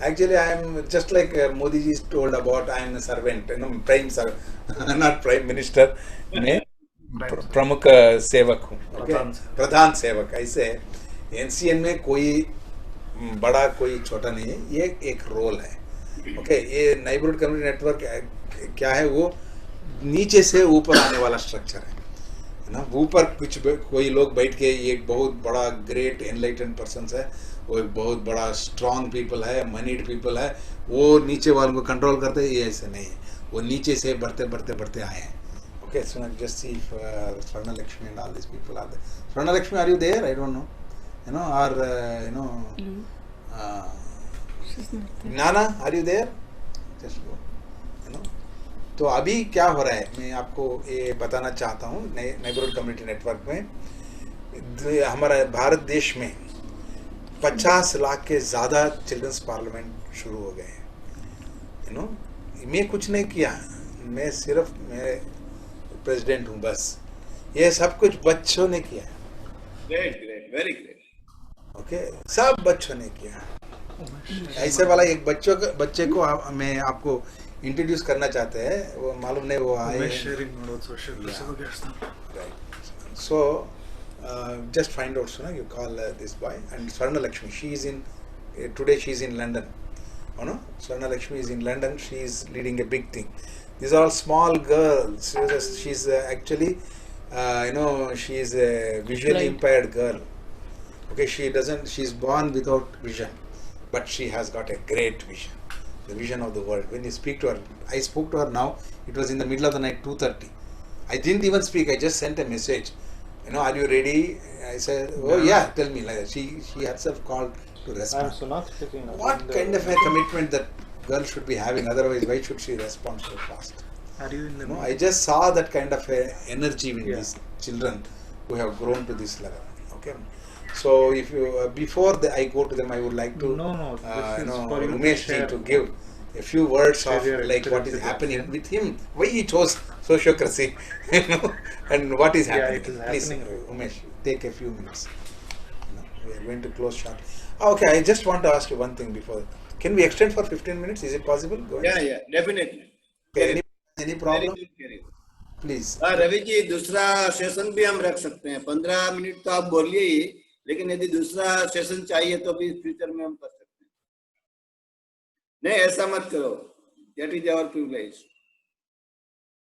Actually, I am just like Modi ji told about I am a servant, prime servant, not prime minister, मैं प्रमुख सेवक हूँ, प्रधान सेवक. ऐसे NCN में कोई बड़ा कोई छोटा नहीं है, ये एक रोल है. ओके, ये नेबरहुड कम्युनिटी नेटवर्क क्या है, वो नीचे से ऊपर आने वाला स्ट्रक्चर है ना. ऊपर कुछ कोई लोग बैठ के, ये एक बहुत बड़ा ग्रेट एनलाइटेंड पर्सन है, वो एक बहुत बड़ा स्ट्रॉन्ग पीपल है, मनीड पीपल है, वो नीचे वालों को कंट्रोल करते हैं. ये ऐसे नहीं है, वो नीचे से बढ़ते आए हैं. Okay, so just see if Swarna Lakshmi and all these people are there. Swarna Lakshmi, are you there? I don't know. She's not there. Nana, are you there? Just go. तो अभी क्या हो रहा है, मैं आपको ये बताना चाहता हूँ. नेबरहुड कम्युनिटी नेटवर्क में हमारा भारत देश में 50 लाख के ज़्यादा चिल्ड्रंस पार्लियामेंट शुरू हो गए हैं. मैं कुछ नहीं किया, मैं सिर्फ मैं प्रेसिडेंट हूँ बस. ये सब कुछ बच्चों ने किया. Great, very great. ओके, सब बच्चों ने किया. ऐसे वाला एक बच्चे को मैं आपको इंट्रोड्यूस करना चाहते हैं. वो मालूम नहीं, वो आए. So just find out, you call this boy. And Swarna Lakshmi, she is in today. She is in London. Swarna Lakshmi is in London. She is leading a big thing. These are all small girls. She's actually, she is a visually impaired girl. Okay, she's born without vision, but she has got a great vision. The vision of the world. When you speak to her, I spoke to her now. It was in the middle of the night, 2:30. I didn't even speak. I just sent a message. Are you ready? I said, oh yeah, tell me. Like that. She herself called to respond. I'm so not speaking. What kind of a commitment that girl should be having? Otherwise, why should she respond so fast? Are you in the I just saw that kind of a energy in these children who have grown to this level. Okay. So if you before I go to them, I would like to Umesh ji to give a few words of like what is happening with him, why he chose sociocracy, and what is happening. It is Please, happening. Umesh, take a few minutes. We are going to close short. Okay, I just want to ask you one thing before. Can we extend for 15 minutes? Is it possible? Go ahead. Yeah, definitely. Okay, any problem? Very good. Please. Ravi ji, दूसरा session भी हम रख सकते हैं. 15 minute तो आप बोलिए ही, लेकिन यदि दूसरा सेशन चाहिए तो भी फ्यूचर में हम कर सकते हैं. नहीं, ऐसा मत करो. That is our privilege.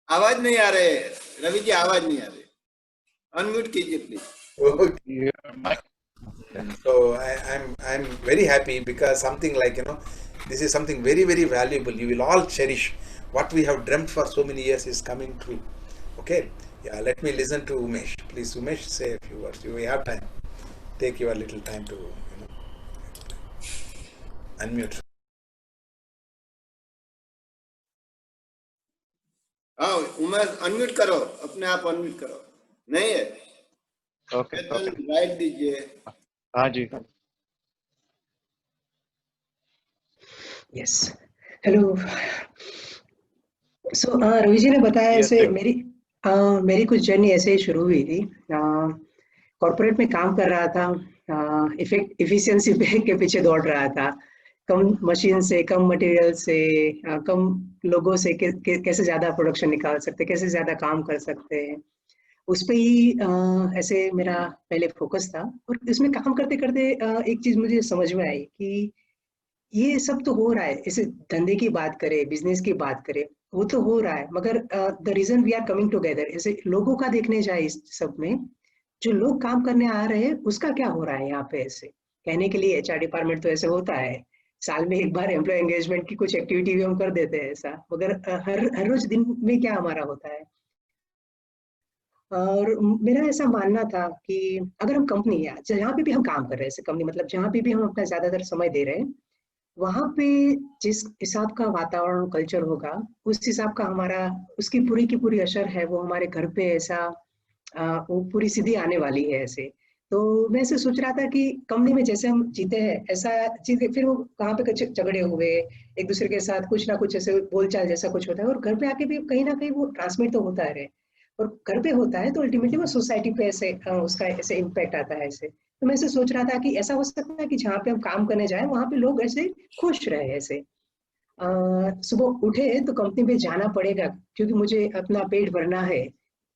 आवाज नहीं आ रहे रवि जी, आवाज नहीं आ रही. अनम्यूट कीजिए please. So I'm very happy because something like this is something very, very valuable. You will all cherish. What we have dreamt for so many years is coming true. Okay. Yeah. Let me listen to Umesh. Please, Umesh, say a few words. You have time. Take your little time to unmute. हाँ, Umesh unmute करो, अपने आप unmute करो. नहीं है? Okay. Right दीजिए. हाँ जी. Yes, hello. So Ravi ji ने बताया ऐसे मेरी कुछ जर्नी ऐसे ही शुरू हुई थी. कॉर्पोरेट में काम कर रहा था, इफिशिएंसी के पीछे दौड़ रहा था. कम मशीन से, कम मटेरियल से, कम लोगों से कैसे ज्यादा प्रोडक्शन निकाल सकते, कैसे ज्यादा काम कर सकते हैं, उस पे ही ऐसे मेरा पहले फोकस था. और इसमें काम करते करते एक चीज मुझे समझ में आई कि ये सब तो हो रहा है. ऐसे धंधे की बात करें, बिजनेस की बात करें, वो तो हो रहा है, मगर the reason we are coming together, ऐसे लोगों का देखने जाए इस सब में, जो लोग काम करने आ रहे हैं उसका क्या हो रहा है यहाँ पे. ऐसे कहने के लिए HR डिपार्टमेंट तो ऐसे होता है, साल में एक बार एम्प्लॉय एंगेजमेंट की कुछ एक्टिविटी भी हम कर देते हैं ऐसा, मगर हर रोज दिन में क्या हमारा होता है. और मेरा ऐसा मानना था कि अगर हम कंपनी या जहाँ पे भी हम काम कर रहे हैं, कंपनी मतलब जहाँ पे भी हम अपना ज्यादातर समय दे रहे हैं, वहां पे जिस हिसाब का वातावरण कल्चर होगा उस हिसाब का हमारा उसकी पूरी की पूरी असर है वो हमारे घर पे ऐसा वो पूरी सीधी आने वाली है ऐसे। तो मैं ऐसे सोच रहा था कि कंपनी में जैसे हम जीते हैं ऐसा चीजें फिर वो कहाँ पे कुछ झगड़े हुए एक दूसरे के साथ कुछ ना कुछ ऐसे बोलचाल जैसा कुछ होता है और घर पे आके भी कहीं ना कहीं वो ट्रांसमिट तो होता है और घर पे होता है तो अल्टीमेटली वो सोसाइटी पे ऐसे उसका ऐसे इम्पैक्ट आता है ऐसे। तो मैं ऐसे सोच रहा था कि ऐसा हो सकता है कि जहाँ पे हम काम करने जाए वहां पे लोग ऐसे खुश रहे ऐसे। सुबह उठे तो कंपनी पे जाना पड़ेगा क्योंकि मुझे अपना पेट भरना है,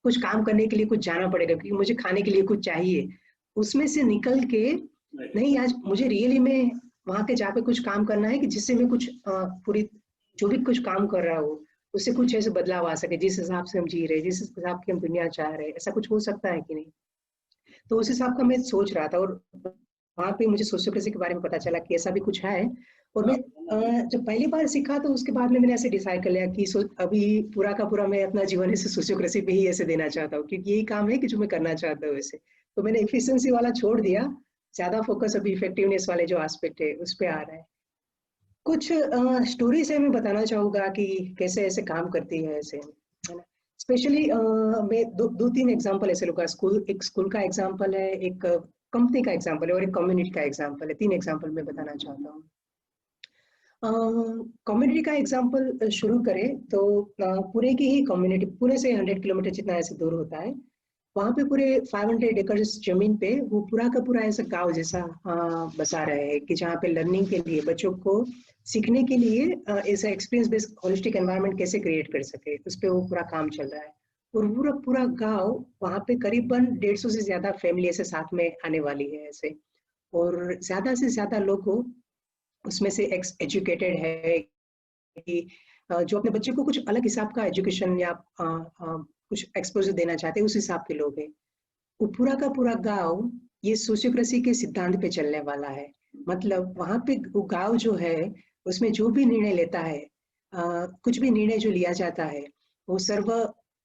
कुछ काम करने के लिए कुछ जाना पड़ेगा क्योंकि मुझे खाने के लिए कुछ चाहिए। उसमें से निकल के नहीं आज मुझे रियली में वहां के जाके कुछ काम करना है कि जिससे मैं कुछ पूरी जो भी कुछ काम कर रहा हूँ उससे कुछ ऐसे बदलाव आ सके जिस हिसाब से हम जी रहे जिस हिसाब की हम दुनिया चाह रहे हैं ऐसा कुछ हो सकता है कि नहीं। तो उस हिसाब का मैं सोच रहा था और वहां पे मुझे सोशियोक्रेसी के बारे में पता चला कि ऐसा भी कुछ है। और मैं जब पहली बार सीखा तो उसके बाद में मैंने ऐसे डिसाइड कर लिया कि अभी पूरा का पूरा मैं अपना जीवन ऐसे सोशियोक्रेसी पे ही ऐसे देना चाहता हूँ क्योंकि यही काम है कि जो मैं करना चाहता हूँ ऐसे। तो मैंने एफिशिएंसी वाला छोड़ दिया, ज्यादा फोकस अभी इफेक्टिवनेस वाले जो एस्पेक्ट है उस पे आ रहा है। कुछ स्टोरी से मैं बताना चाहूंगा कि कैसे ऐसे काम करती है ऐसे, है ना। स्पेशली मैं दो तीन एग्जांपल ऐसे लूंगा। एक स्कूल का एग्जांपल है, एक कंपनी का एग्जांपल है और एक कम्युनिटी का एग्जांपल है। तीन एग्जांपल मैं बताना चाहता हूँ। कम्युनिटी का एग्जांपल शुरू करें तो पुणे की ही कम्युनिटी, पुणे से 100 किलोमीटर जितना ऐसे दूर होता है, वहां पे पूरे 500 एकड़ जमीन पे वो पूरा का पूरा ऐसा गांव जैसा बसा रहे हैं कि जहाँ पे लर्निंग के लिए बच्चों को सीखने के लिए ऐसा एक्सपीरियंस बेस्ड होलिस्टिक एनवायरनमेंट कैसे क्रिएट कर सके उस पे वो पूरा काम चल रहा है। और पूरा पूरा गांव वहां पे करीबन 150 से ज्यादा फैमिली ऐसे साथ में आने वाली है ऐसे। और ज्यादा से ज्यादा लोग उसमें से एजुकेटेड है कि जो अपने बच्चे को कुछ अलग हिसाब का एजुकेशन या कुछ एक्सपोजर देना चाहते हैं उस हिसाब के लोग हैं। वो पूरा का पूरा गांव ये सोशियोक्रेसी के सिद्धांत पे चलने वाला है। मतलब वहां पे वो गांव जो है उसमें जो भी निर्णय लेता है, कुछ भी निर्णय जो लिया जाता है वो सर्व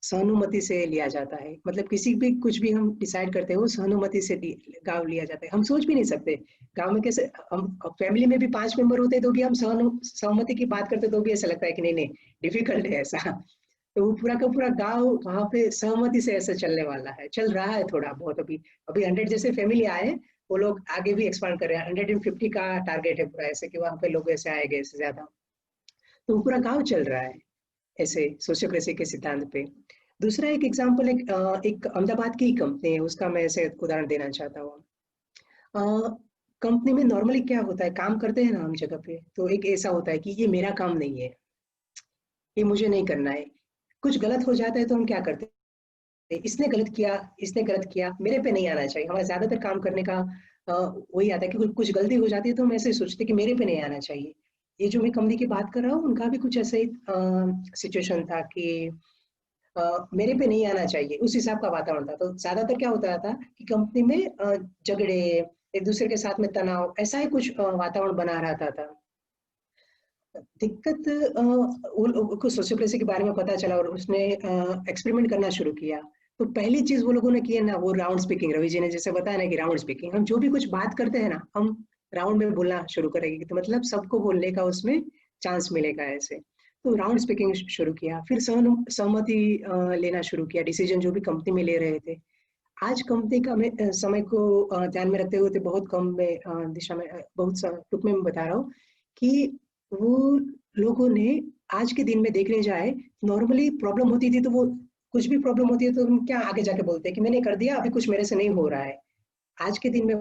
सहानुमति से लिया जाता है। मतलब किसी भी कुछ भी हम डिसाइड करते हैं वो सहानुमति से गांव लिया जाता है। हम सोच भी नहीं सकते गांव में कैसे, हम फैमिली में भी 5 मेंबर होते हैं तो भी हम सहमति की बात करते तो भी ऐसा लगता है कि नहीं नहीं डिफिकल्ट है ऐसा। तो वो पूरा का पूरा गांव वहां पे सहमति से ऐसा चलने वाला है, चल रहा है थोड़ा बहुत। अभी अभी 100 जैसे फैमिली आए, वो लोग आगे भी एक्सपांड कर रहे हैं। 150 का टारगेट है पूरा ऐसे कि वहां पे लोग ऐसे आएंगे ऐसे ज्यादा। तो वो पूरा गांव चल रहा है ऐसे सोशियोक्रेसी के सिद्धांत पे। दूसरा एक एग्जाम्पल एक अहमदाबाद की कंपनी है, उसका मैं ऐसे उदाहरण देना चाहता हूँ। कंपनी में नॉर्मली क्या होता है, काम करते हैं ना हम जगह पे, तो एक ऐसा होता है कि ये मेरा काम नहीं है, ये मुझे नहीं करना है। कुछ गलत हो जाता है तो हम क्या करते हैं, इसने गलत किया, इसने गलत किया, मेरे पे नहीं आना चाहिए। हमारा ज्यादातर काम करने का वही आता है कि कुछ गलती हो जाती है तो हम ऐसे सोचते कि मेरे पे नहीं आना चाहिए। ये जो मैं कंपनी की बात कर रहा हूँ उनका भी कुछ ऐसा ही सिचुएशन था कि मेरे पे नहीं आना चाहिए, उस हिसाब का वातावरण था। तो ज्यादातर क्या होता था कि कंपनी में झगड़े, एक दूसरे के साथ में तनाव, ऐसा ही कुछ वातावरण बना रहता था। दिक्कत उन लोगों को सोशियोक्रेसी के बारे में पता चला और उसने एक्सपेरिमेंट करना शुरू किया। तो पहली चीज वो लोगों ने की है ना, वो राउंड स्पीकिंग। रवि जी ने जैसे बताया ना कि राउंड स्पीकिंग, हम जो भी कुछ बात करते हैं ना हम राउंड में बोलना शुरू करेंगे, तो मतलब सबको बोलने का उसमें चांस मिलेगा ऐसे। तो राउंड स्पीकिंग शुरू किया, फिर सहमति लेना शुरू किया, डिसीजन जो भी कंपनी में ले रहे थे। आज कंपनी का मैं समय को ध्यान में रखते हुए तो बहुत कम में दिशा में बहुत टुक में मैं बता रहा हूँ कि वो लोगों ने आज के दिन में देखने जाए, नॉर्मली प्रॉब्लम होती थी तो वो कुछ भी प्रॉब्लम होती है तो हम क्या आगे जाके बोलते हैं कि मैंने कर दिया, अभी कुछ मेरे से नहीं हो रहा है। आज के दिन में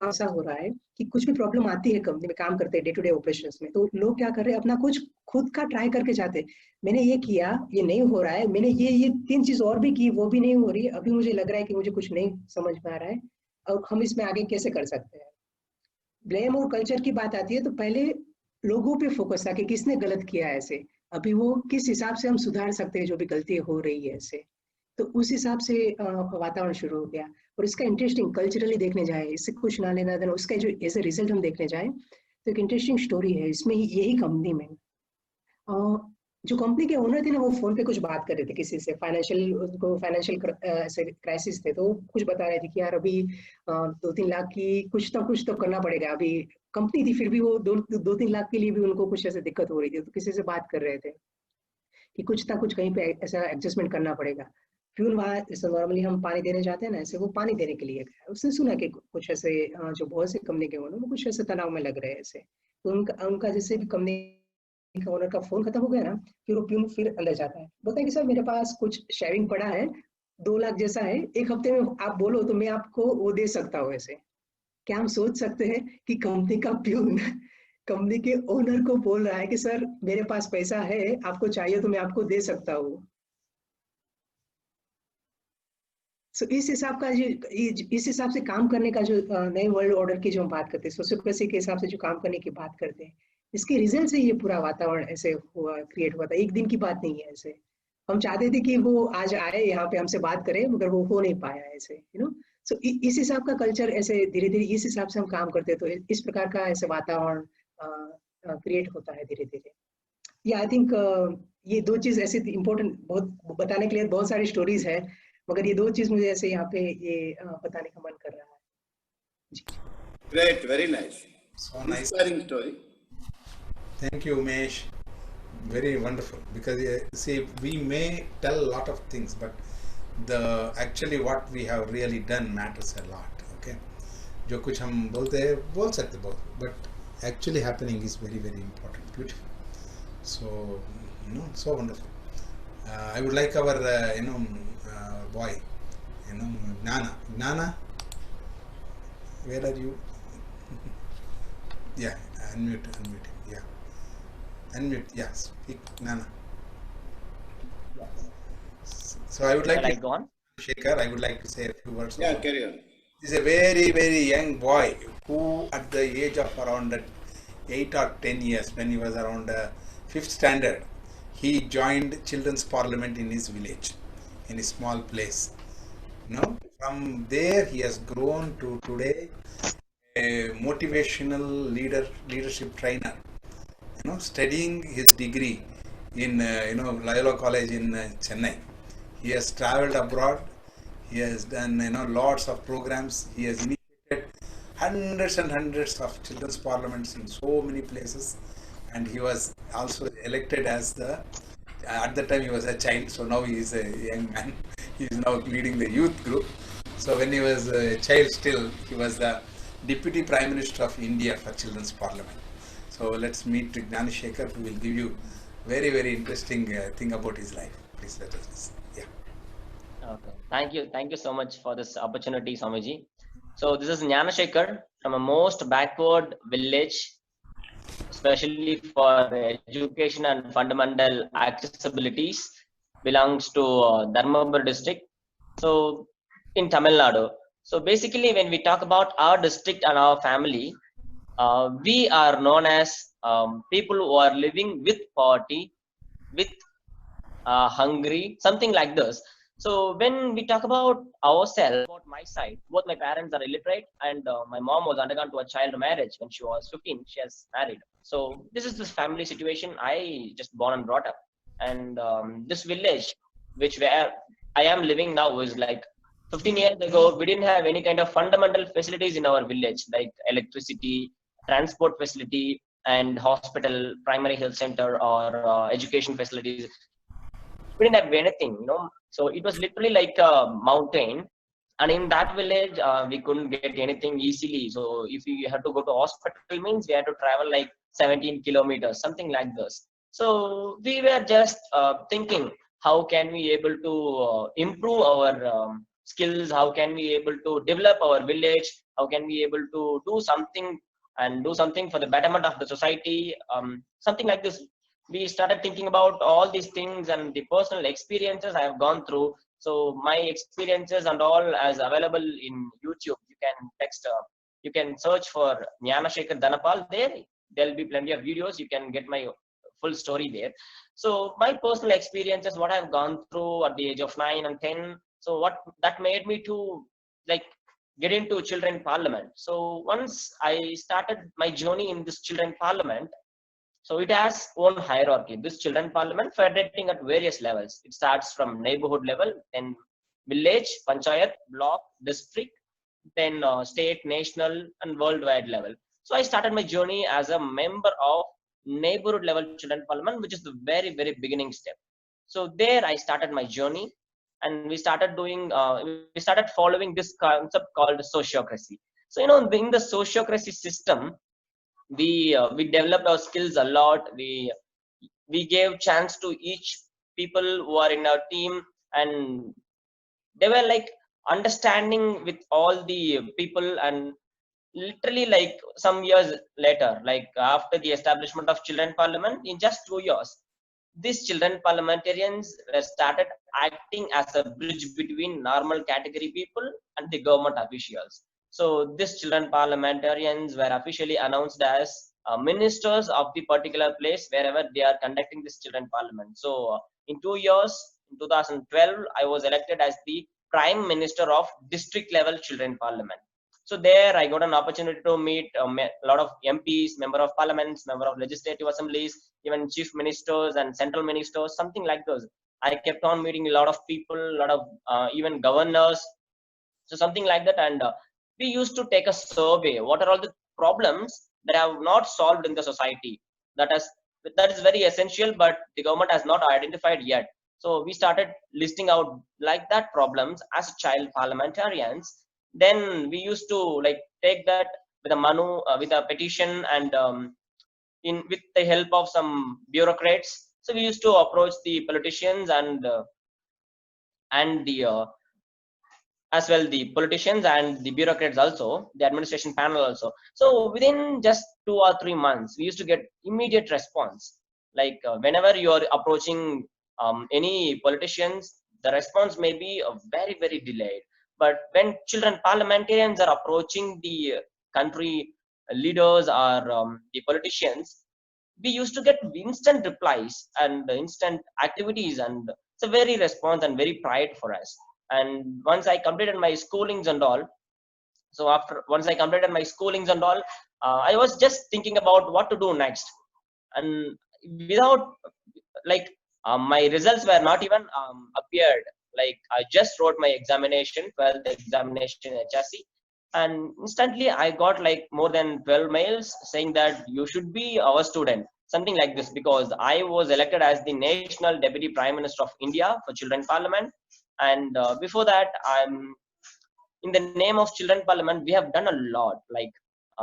ऐसा हो रहा है कि कुछ भी प्रॉब्लम आती है कंपनी में काम करते हैं डे टू डे ऑपरेशंस में, तो लोग क्या कर रहे हैं, अपना कुछ खुद का ट्राई करके जाते हैं। मैंने ये किया, ये नहीं हो रहा है, मैंने ये 3 चीज और भी की, वो भी नहीं हो रही, अभी मुझे लग रहा है कि मुझे कुछ नहीं समझ में आ रहा है, अब हम इसमें आगे कैसे कर सकते हैं। ब्लेम और कल्चर की बात आती है तो पहले लोगों पे फोकस था कि किसने गलत किया ऐसे, अभी वो किस हिसाब से हम सुधार सकते हैं जो भी गलती हो रही है ऐसे। तो उस हिसाब से वातावरण शुरू हो गया। और इसका इंटरेस्टिंग कल्चरली देखने जाए, इससे कुछ ना लेना देना, उसका जो एज ए रिजल्ट हम देखने जाए तो एक इंटरेस्टिंग स्टोरी है इसमें। यही कंपनी में जो कंपनी के ओनर थे ना, वो फोन पे कुछ बात कर रहे थे किसी से, फाइनेंशियल, उनको फाइनेंशियल ऐसे क्राइसिस थे, तो वो कुछ बता रहे थे कि यार अभी 2-3 लाख की कुछ तो करना पड़ेगा। अभी कंपनी थी, फिर भी वो 2-3 लाख के लिए भी उनको कुछ ऐसे दिक्कत हो रही थी, तो किसी से बात कर रहे थे कि कुछ ना कुछ कहीं पे ऐसा एडजस्टमेंट करना पड़ेगा। फ्यूल वहाँ जैसे नॉर्मली हम पानी देने जाते हैं ना, ऐसे वो पानी देने के लिए गया। उसने सुना कि कुछ ऐसे जो बहुत से कंपनी के ओनर वो कुछ ऐसे तनाव में लग रहे हैं ऐसे, तो उनका उनका जैसे भी कंपनी का ओनर का फोन खत्म हो गया ना, फिर वो प्यून फिर अंदर जाता है, बोलता है कि सर मेरे पास कुछ शेयरिंग पड़ा है, 2 लाख जैसा है, 1 हफ्ते में आप बोलो तो मैं आपको वो दे सकता हूँ ऐसे। क्या हम सोच सकते हैं कि कंपनी का प्यून कंपनी के ओनर को बोल रहा है कि सर मेरे पास पैसा है, आपको चाहिए तो मैं आपको दे सकता हूँ। सो इस हिसाब का इस हिसाब से काम करने का जो नए वर्ल्ड ऑर्डर की जो हम बात करते हैं, सोशियोक्रेसी के हिसाब से जो काम करने की बात करते हैं, इसके रिजल्ट से ये पूरा वातावरण ऐसे हुआ, क्रिएट हुआ था। एक दिन की बात नहीं है ऐसे। हम चाहते थे कि वो आज आए यहाँ पे हमसे बात करे, मगर वो हो नहीं पाया ऐसे, सो इस हिसाब का कल्चर ऐसे धीरे धीरे इस हिसाब से हम काम करते हैं, तो इस प्रकार का ऐसे वातावरण क्रिएट होता है धीरे धीरे। या आई थिंक ये 2 चीज ऐसे इम्पोर्टेंट, बहुत बताने के लिए बहुत सारी स्टोरीज है, मगर ये 2 चीज मुझे ऐसे यहाँ पे ये बताने का मन कर रहा है जी। Great, very nice. So nice. Inspiring story. Thank you, Umesh. Very wonderful. Because see, we may tell a lot of things, but the actually what we have really done matters a lot. Okay. जो कुछ हम बोलते हैं बोल सकते बहुत, but actually happening is very very important, beautiful. So so wonderful. I would like our boy, Gnana, where are you? Yeah, unmute him. Yeah, unmute. Yeah, speak, Gnana. So I would like Shall I to, go on? Shekhar, I would like to say a few words. Yeah, about- carry on. He's a very, very young boy who, at the age of around 8 or 10 years, when he was around 5th standard, he joined Children's Parliament in his village, in a small place. From there he has grown to today a motivational leadership trainer. Studying his degree in Loyola College in Chennai. He has traveled abroad. He has done lots of programs. He has initiated hundreds and hundreds of children's parliaments in so many places, and he was also elected as at the time he was a child, so now he is a young man. He is now leading the youth group. So when he was a child still, he was the Deputy Prime Minister of India for Children's Parliament. So let's meet Gnana Shekhar, who will give you very, very interesting thing about his life. Please let us listen. Yeah. Okay. Thank you so much for this opportunity, Swamiji. So this is Gnana Shekhar from a most backward village, especially for education and fundamental accessibilities, belongs to Dharmabur district. So in Tamil Nadu. So basically, when we talk about our district and our family, we are known as people who are living with poverty, with hungry, something like this. So when we talk about ourselves, about my side, both my parents are illiterate, and my mom was undergone to a child marriage when she was 15. She has married. So this is this family situation. I just born and brought up, and this village, where I am living now, is like 15 years ago. We didn't have any kind of fundamental facilities in our village, like electricity, transport facility, and hospital, primary health center, or education facilities. We didn't have anything. So it was literally like a mountain, and in that village we couldn't get anything easily. So if we had to go to hospital, means we had to travel like 17 kilometers, something like this. So we were just thinking, how can we able to improve our skills? How can we able to develop our village? How can we able to do something for the betterment of the society? Something like this. We started thinking about all these things and the personal experiences I have gone through. So my experiences and all is available in YouTube. You can search for Gnana Shekhar Dhanapal. There'll be plenty of videos. You can get my full story there. So my personal experiences, what I've gone through at the age of 9 and 10. So what that made me to get into children parliament. So once I started my journey in this children parliament, So it has own hierarchy. This children parliament federating at various levels. It starts from neighborhood level, then village, panchayat, block, district, then state, national, and worldwide level. So I started my journey as a member of neighborhood level children parliament, which is the very, very beginning step. So there I started my journey, and we started doing, we started following this concept called sociocracy. So, in the sociocracy system, we developed our skills a lot. We gave chance to each people who are in our team, and they were like understanding with all the people. And literally like some years later, like after the establishment of children parliament, in just 2 years, these children parliamentarians were started acting as a bridge between normal category people and the government officials. So these children parliamentarians were officially announced as ministers of the particular place wherever they are conducting this children parliament. So in 2 years, in 2012, I was elected as the prime minister of district level children parliament. So there I got an opportunity to meet a lot of MPs, member of parliaments, member of legislative assemblies, even chief ministers and central ministers, something like those. I kept on meeting a lot of people, a lot of even governors, so something like that. And we used to take a survey. What are all the problems that have not solved in the society? That is very essential, but the government has not identified yet. So we started listing out like that problems as child parliamentarians. Then we used to like take that with a manu, with a petition, and in with the help of some bureaucrats. So we used to approach the politicians and the as well the politicians and the bureaucrats also, the administration panel also. So within just 2 or 3 months, we used to get immediate response. Like whenever you are approaching any politicians, the response may be very, very delayed. But when children parliamentarians are approaching the country leaders or the politicians, we used to get instant replies and instant activities, and it's a very response and very pride for us. And once I completed my schoolings and all, so after once I completed my schoolings and all, I was just thinking about what to do next. And without like my results were not even appeared. Like I just wrote my examination, 12th examination HSC, and instantly I got like more than 12 mails saying that you should be our student, something like this, because I was elected as the National Deputy Prime Minister of India for Children Parliament. And before that, I'm in the name of Children Parliament, we have done a lot. Like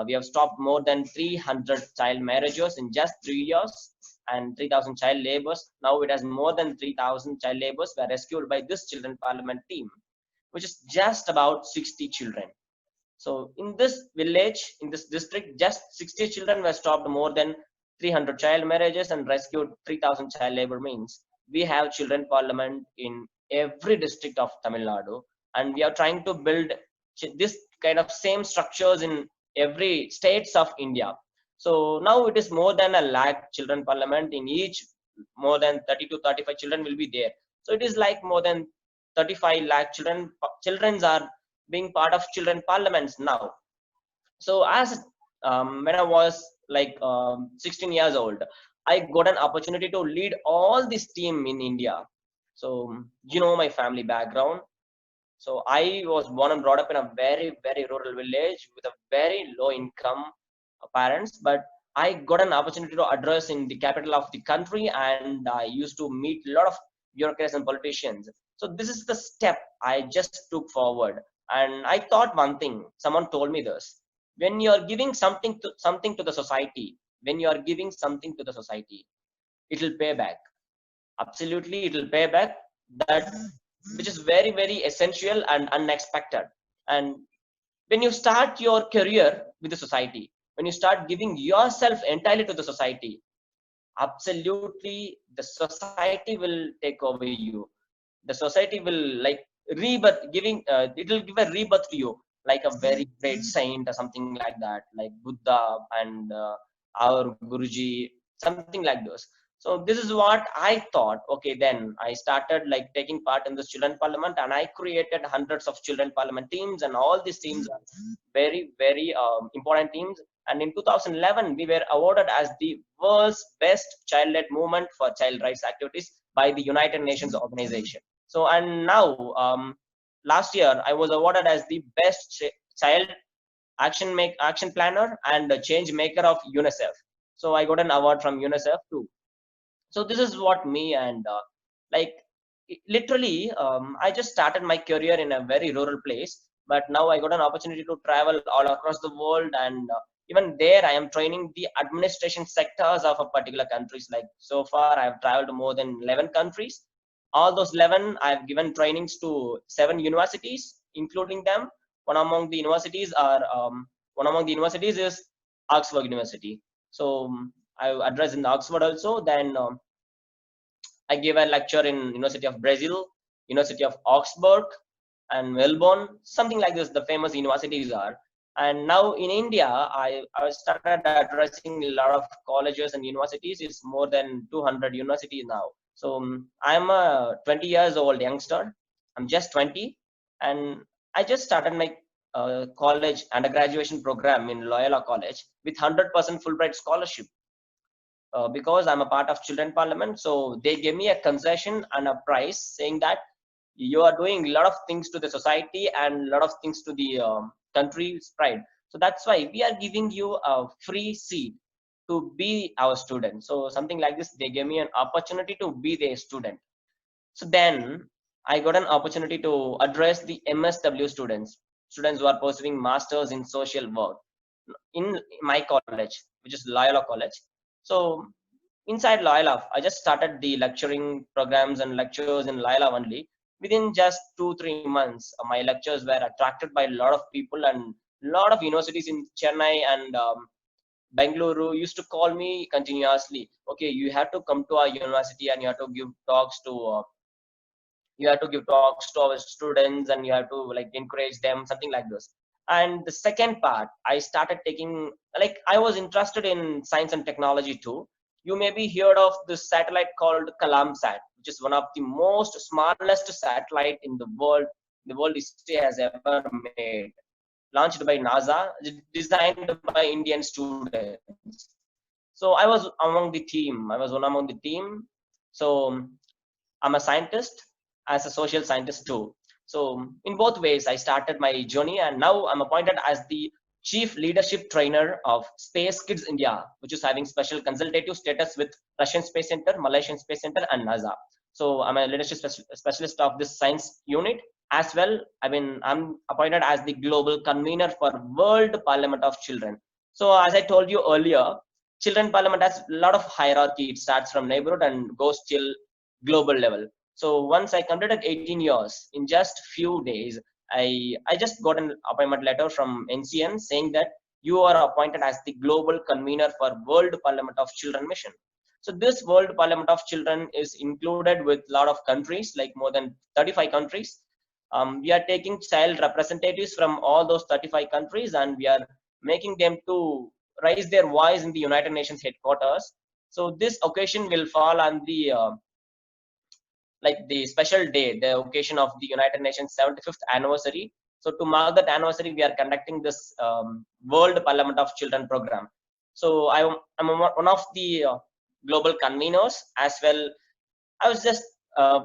we have stopped more than 300 child marriages in just 3 years, and 3,000 child labors. Now it has more than 3,000 child labors were rescued by this Children Parliament team, which is just about 60 children. So in this village, in this district, just 60 children were stopped more than 300 child marriages and rescued 3,000 child labor. Means we have children parliament in every district of Tamil Nadu, and we are trying to build this kind of same structures in every states of India. So now it is more than a lakh children parliament in each. More than 30 to 35 children will be there. So it is like more than 35 lakh children. Children are being part of children parliaments now. So as when I was like 16 years old, I got an opportunity to lead all this team in India. So my family background. So I was born and brought up in a very, very rural village with a very low income parents, but I got an opportunity to address in the capital of the country, and I used to meet a lot of bureaucrats and politicians. So this is the step I just took forward. And I thought one thing, someone told me this: when you are giving something to the society, when you are giving something to the society, it will pay back. Absolutely, it will pay back. That which is very, very essential and unexpected. And when you start your career with the society, when you start giving yourself entirely to the society, absolutely the society will take over you. The society will like rebirth, giving it will give a rebirth to you, like a very great saint or something like that, like Buddha and our Guruji, something like those. So this is what I thought. Okay, then I started like taking part in this children parliament, and I created hundreds of children parliament teams, and all these teams are very, very important teams. And in 2011, we were awarded as the world's best child-led movement for child rights activities by the United Nations organization. So, and now, last year, I was awarded as the best child action planner and a change maker of UNICEF. So I got an award from UNICEF too. So this is what me and like literally, I just started my career in a very rural place, but now I got an opportunity to travel all across the world, and even there I am training the administration sectors of a particular countries. Like so far I have traveled to more than 11 countries. All those 11 I have given trainings to 7 universities, including them. One among the universities is Oxford University. So I address in Oxford also. Then I gave a lecture in University of Brazil, University of Augsburg, and Melbourne, something like this. The famous universities are. And now in India, I started addressing a lot of colleges and universities. It's more than 200 universities now. So I'm a 20 years old youngster. I'm just 20, and I just started my college undergraduation program in Loyola College with 100% Fulbright scholarship. Because I'm a part of Children Parliament, so they gave me a concession and a prize, saying that you are doing a lot of things to the society and a lot of things to the country's pride. So that's why we are giving you a free seat to be our student. So something like this, they gave me an opportunity to be their student. So then I got an opportunity to address the MSW students who are pursuing masters in social work in my college, which is Loyola College. So inside Loyola, I just started the lecturing programs and lectures in Loyola only. Within just 2-3 months, my lectures were attracted by a lot of people, and a lot of universities in Chennai and Bengaluru used to call me continuously. Okay, you have to come to our university and you have to give talks to our students, and you have to like encourage them, something like this. And the second part, I started taking, like I was interested in science and technology too. You may be heard of this satellite called Kalamsat, which is one of the most smallest satellite in the world history has ever made. Launched by NASA, designed by Indian students. So I was among the team. I was one among the team. So I'm a scientist as a social scientist too. So in both ways, I started my journey, and now I'm appointed as the Chief Leadership Trainer of Space Kids India, which is having special consultative status with Russian Space Center, Malaysian Space Center, and NASA. So I'm a leadership specialist of this science unit as well. I'm appointed as the global convener for World Parliament of Children. So as I told you earlier, Children Parliament has a lot of hierarchy. It starts from neighborhood and goes till global level. So once I completed 18 years, in just few days, I just got an appointment letter from NCN saying that you are appointed as the global convener for World Parliament of Children mission. So this World Parliament of Children is included with a lot of countries, like more than 35 countries. We are taking child representatives from all those 35 countries, and we are making them to raise their voice in the United Nations headquarters. So this occasion will fall on the like the special day, the occasion of the United Nations 75th anniversary. So to mark that anniversary, we are conducting this World Parliament of Children program. So I'm one of the global conveners as well. I was just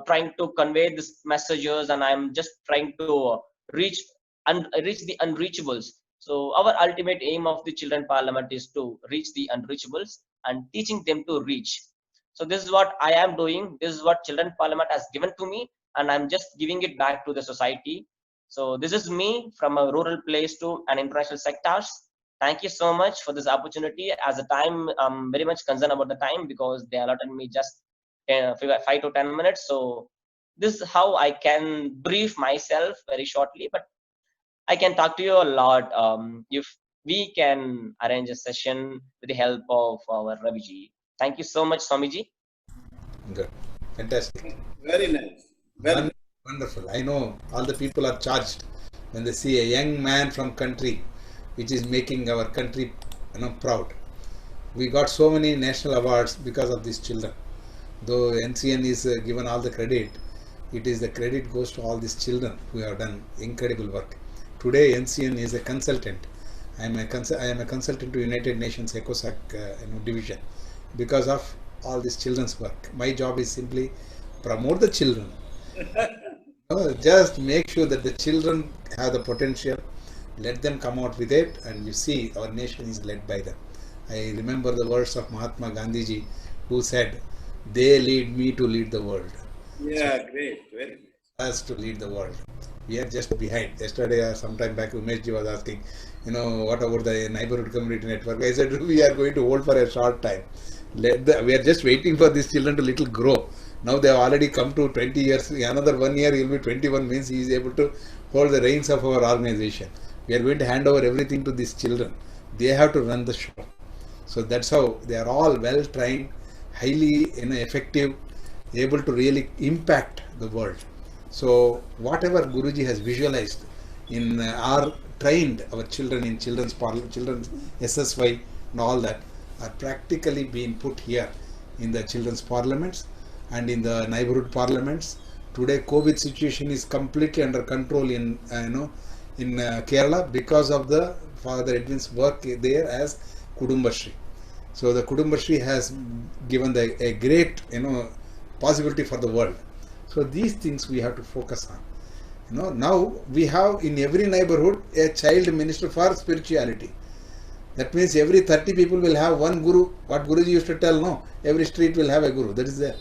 trying to convey these messages, and I'm just trying to reach the unreachables. So our ultimate aim of the Children Parliament is to reach the unreachables and teaching them to reach. So this is what I am doing. This is what Children Parliament has given to me, and I'm just giving it back to the society. So this is me from a rural place to an international sectors. Thank you so much for this opportunity. As a time, I'm very much concerned about the time because they allotted me just 5 to 10 minutes. So this is how I can brief myself very shortly, but I can talk to you a lot if we can arrange a session with the help of our Raviji. Thank you so much, Swamiji. Good. Fantastic. Very nice. Very Wonderful. I know all the people are charged when they see a young man from country which is making our country proud. We got so many national awards because of these children. Though NCN is given all the credit, the credit goes to all these children who have done incredible work. Today NCN is a consultant I am a consultant to United Nations ECOSOC division because of all this children's work. My job is simply promote the children. Just make sure that the children have the potential, let them come out with it, and you see our nation is led by them. I remember the words of Mahatma Gandhi ji, who said, "They lead me to lead the world." Yeah, great. Very good. Us to lead the world. We are just behind. Yesterday or sometime back, Umesh ji was asking, what about the neighborhood community network? I said, we are going to hold for a short time. We are just waiting for these children to little grow. Now they have already come to 20 years. Another 1 year, he will be 21, means he is able to hold the reins of our organization. We are going to hand over everything to these children. They have to run the show. So that's how they are all well trained, highly effective, able to really impact the world. So whatever Guruji has visualized in trained our children in children's SSY and all that are practically being put here in the children's parliaments and in the neighborhood parliaments. Today COVID situation is completely under control in Kerala because of the Father Edwin's work there as Kudumbashri. So the Kudumbashri has given a great possibility for the world. So these things we have to focus on. Now we have in every neighborhood a child minister for spirituality. That means every 30 people will have one guru. What Guruji used to tell, no, every street will have a guru. That is there.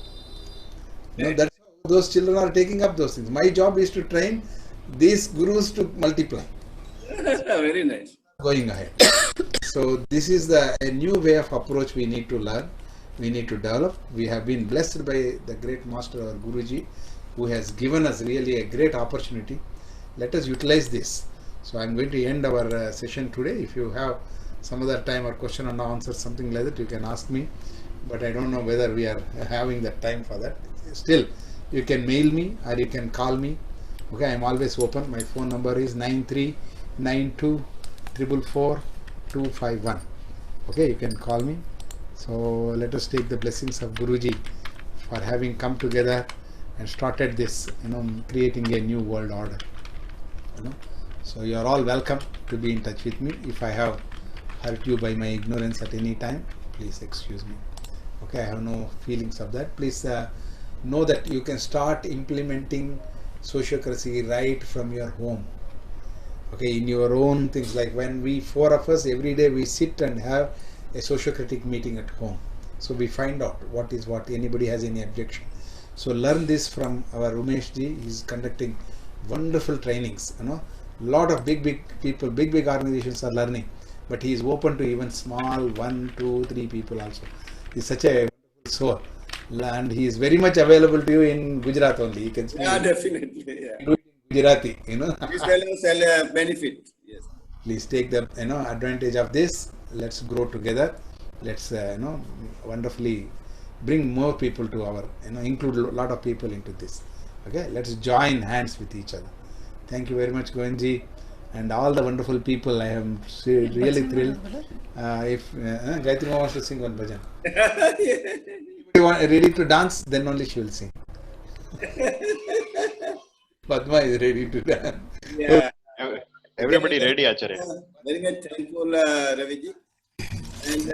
That's how those children are taking up those things. My job is to train these gurus to multiply. Very nice. Going ahead. So this is a new way of approach we need to learn. We need to develop. We have been blessed by the great master, our Guruji, who has given us really a great opportunity. Let us utilize this. So I am going to end our session today. If you have some other time or question and answer, something like that, you can ask me. But I don't know whether we are having the time for that. Still, you can mail me or you can call me. Okay, I am always open. My phone number is 9392 444 251. Okay, you can call me. So let us take the blessings of Guruji for having come together and started this, creating a new world order. So you are all welcome to be in touch with me. If I have hurt you by my ignorance at any time, please excuse me. Okay, I have no feelings of that. Please know that you can start implementing sociocracy right from your home. Okay, in your own things, like when we, 4 of us, every day we sit and have a sociocratic meeting at home. So we find out what is what, anybody has any objection. So learn this from our Umesh ji. He is conducting wonderful trainings. Lot of big people, big organizations are learning, but he is open to even small 1, 2, 3 people also. He is such a wonderful soul, and he is very much available to you in Gujarat only. You can speak. Yeah, definitely. Yeah. Do it in Gujarati. These fellows shall benefit. Yes. Please take the advantage of this. Let's grow together. Let's wonderfully bring more people to our include a lot of people into this. Okay, let's join hands with each other. Thank you very much, Goenji, and all the wonderful people. I am really thrilled. If Gayatri wants to sing one bhajan, if you want ready to dance, then only she will sing. Padma is ready to dance. Yeah. Everybody ready, Acharya? Very much thankful, Raviji. And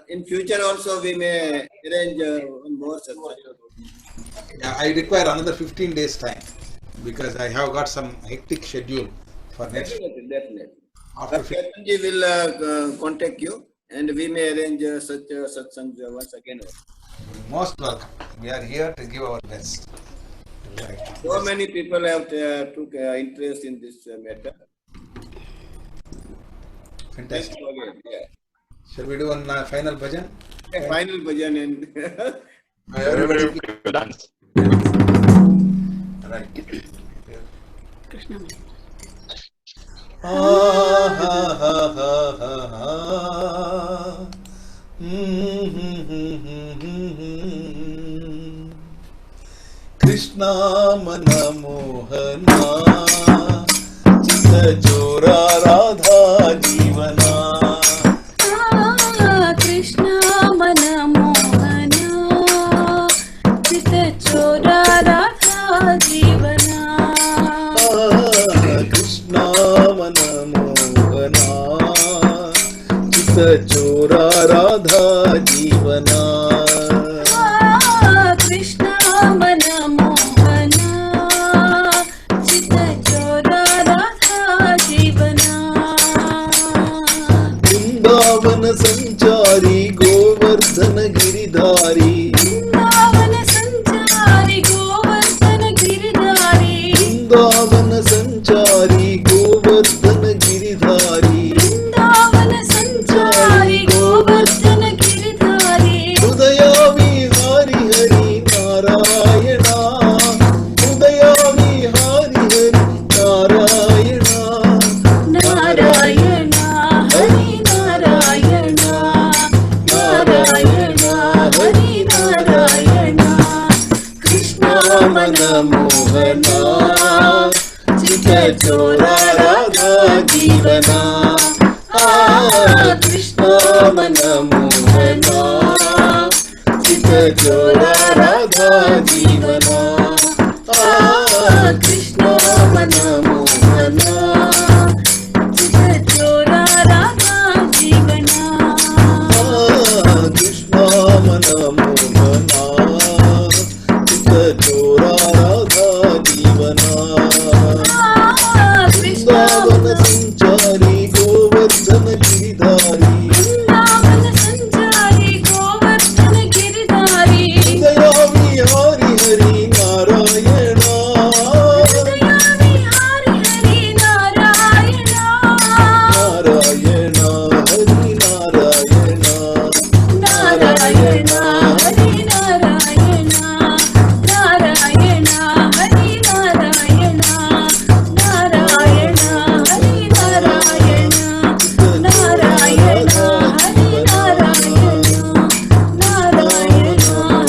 in future also we may arrange one more session. I require another 15 days time because I have got some hectic schedule for next. Definitely. After Ketanji will contact you and we may arrange such satsang once again. most welcome. We are here to give our best. Right. So many people have took interest in this matter. Fantastic. Yeah. Shall we do one final bhajan? Yeah, final bhajan and Everybody dance. Right. Krishna. Krishna mana mohana chita jora radha jivana. Krishna mana mohana chita chora radha jivana. Krishna mana mohana चोरा राधा जीवना कृष्ण मन मोहना चित चोरा राधा जीवना वृंदावन संचारी गोवर्धन गिरिधारी वृंदावन संचारी गोवर्धन गिरिधारी वृंदावन संचारी गोवर्धन गिरिधारी वृंदावन संचारी गोवर्धन गिरिधारी हृदया विहारी हरि नारायणा हृदया विहारी हरि नारायणा नारायण हरि नारायण नारायण हरि नारायण कृष्ण मन मोहना चित चोरा राधा जीवना कृष्ण मन मोहना चित चोरा राधा जीवना कृष्ण मन मोहना चित चोरा राधा जीवना कृष्ण मन मोहना चित चोरा राधा जीवना वृंदावन संचारी गोवर्धन गिरिधारी वृंदावन संचारी गोवर्धन गिरिधारी हृदया विहारी हरि नारायणा हृदया विहारी हरि नारायण नारायण हरि नारायण नारायण हरि नारायण नारायण हरि नारायण नारायण हरि नारायण नारायण हरि नारायण नारायण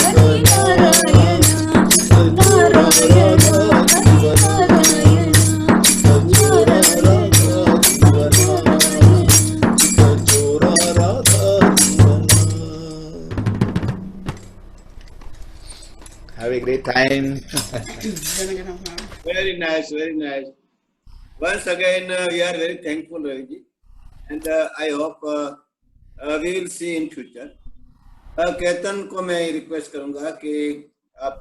हरि नारायण नारायण चोरा राधा जीवना. Have a great time. Very nice, very nice. Once again, we are very thankful, Raviji, and I hope we will see in future. Ketan को मैं रिक्वेस्ट करूंगा कि आप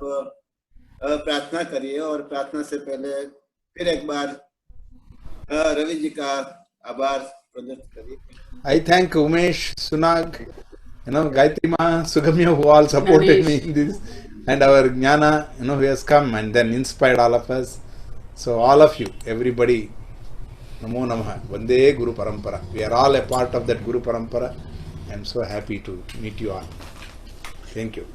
प्रार्थना करिए और प्रार्थना से पहले फिर एक बार रवि जी का आभार प्रकट करिए. I thank Umesh, Sunag, Gayatri Ma, Sugamya, who all supported me in this, and our Jnana, who has come and then inspired all of us. So all of you, everybody, Namo Namaha, Vande Guru Parampara. We are all a part of that Guru Parampara. I am so happy to meet you all. Thank you.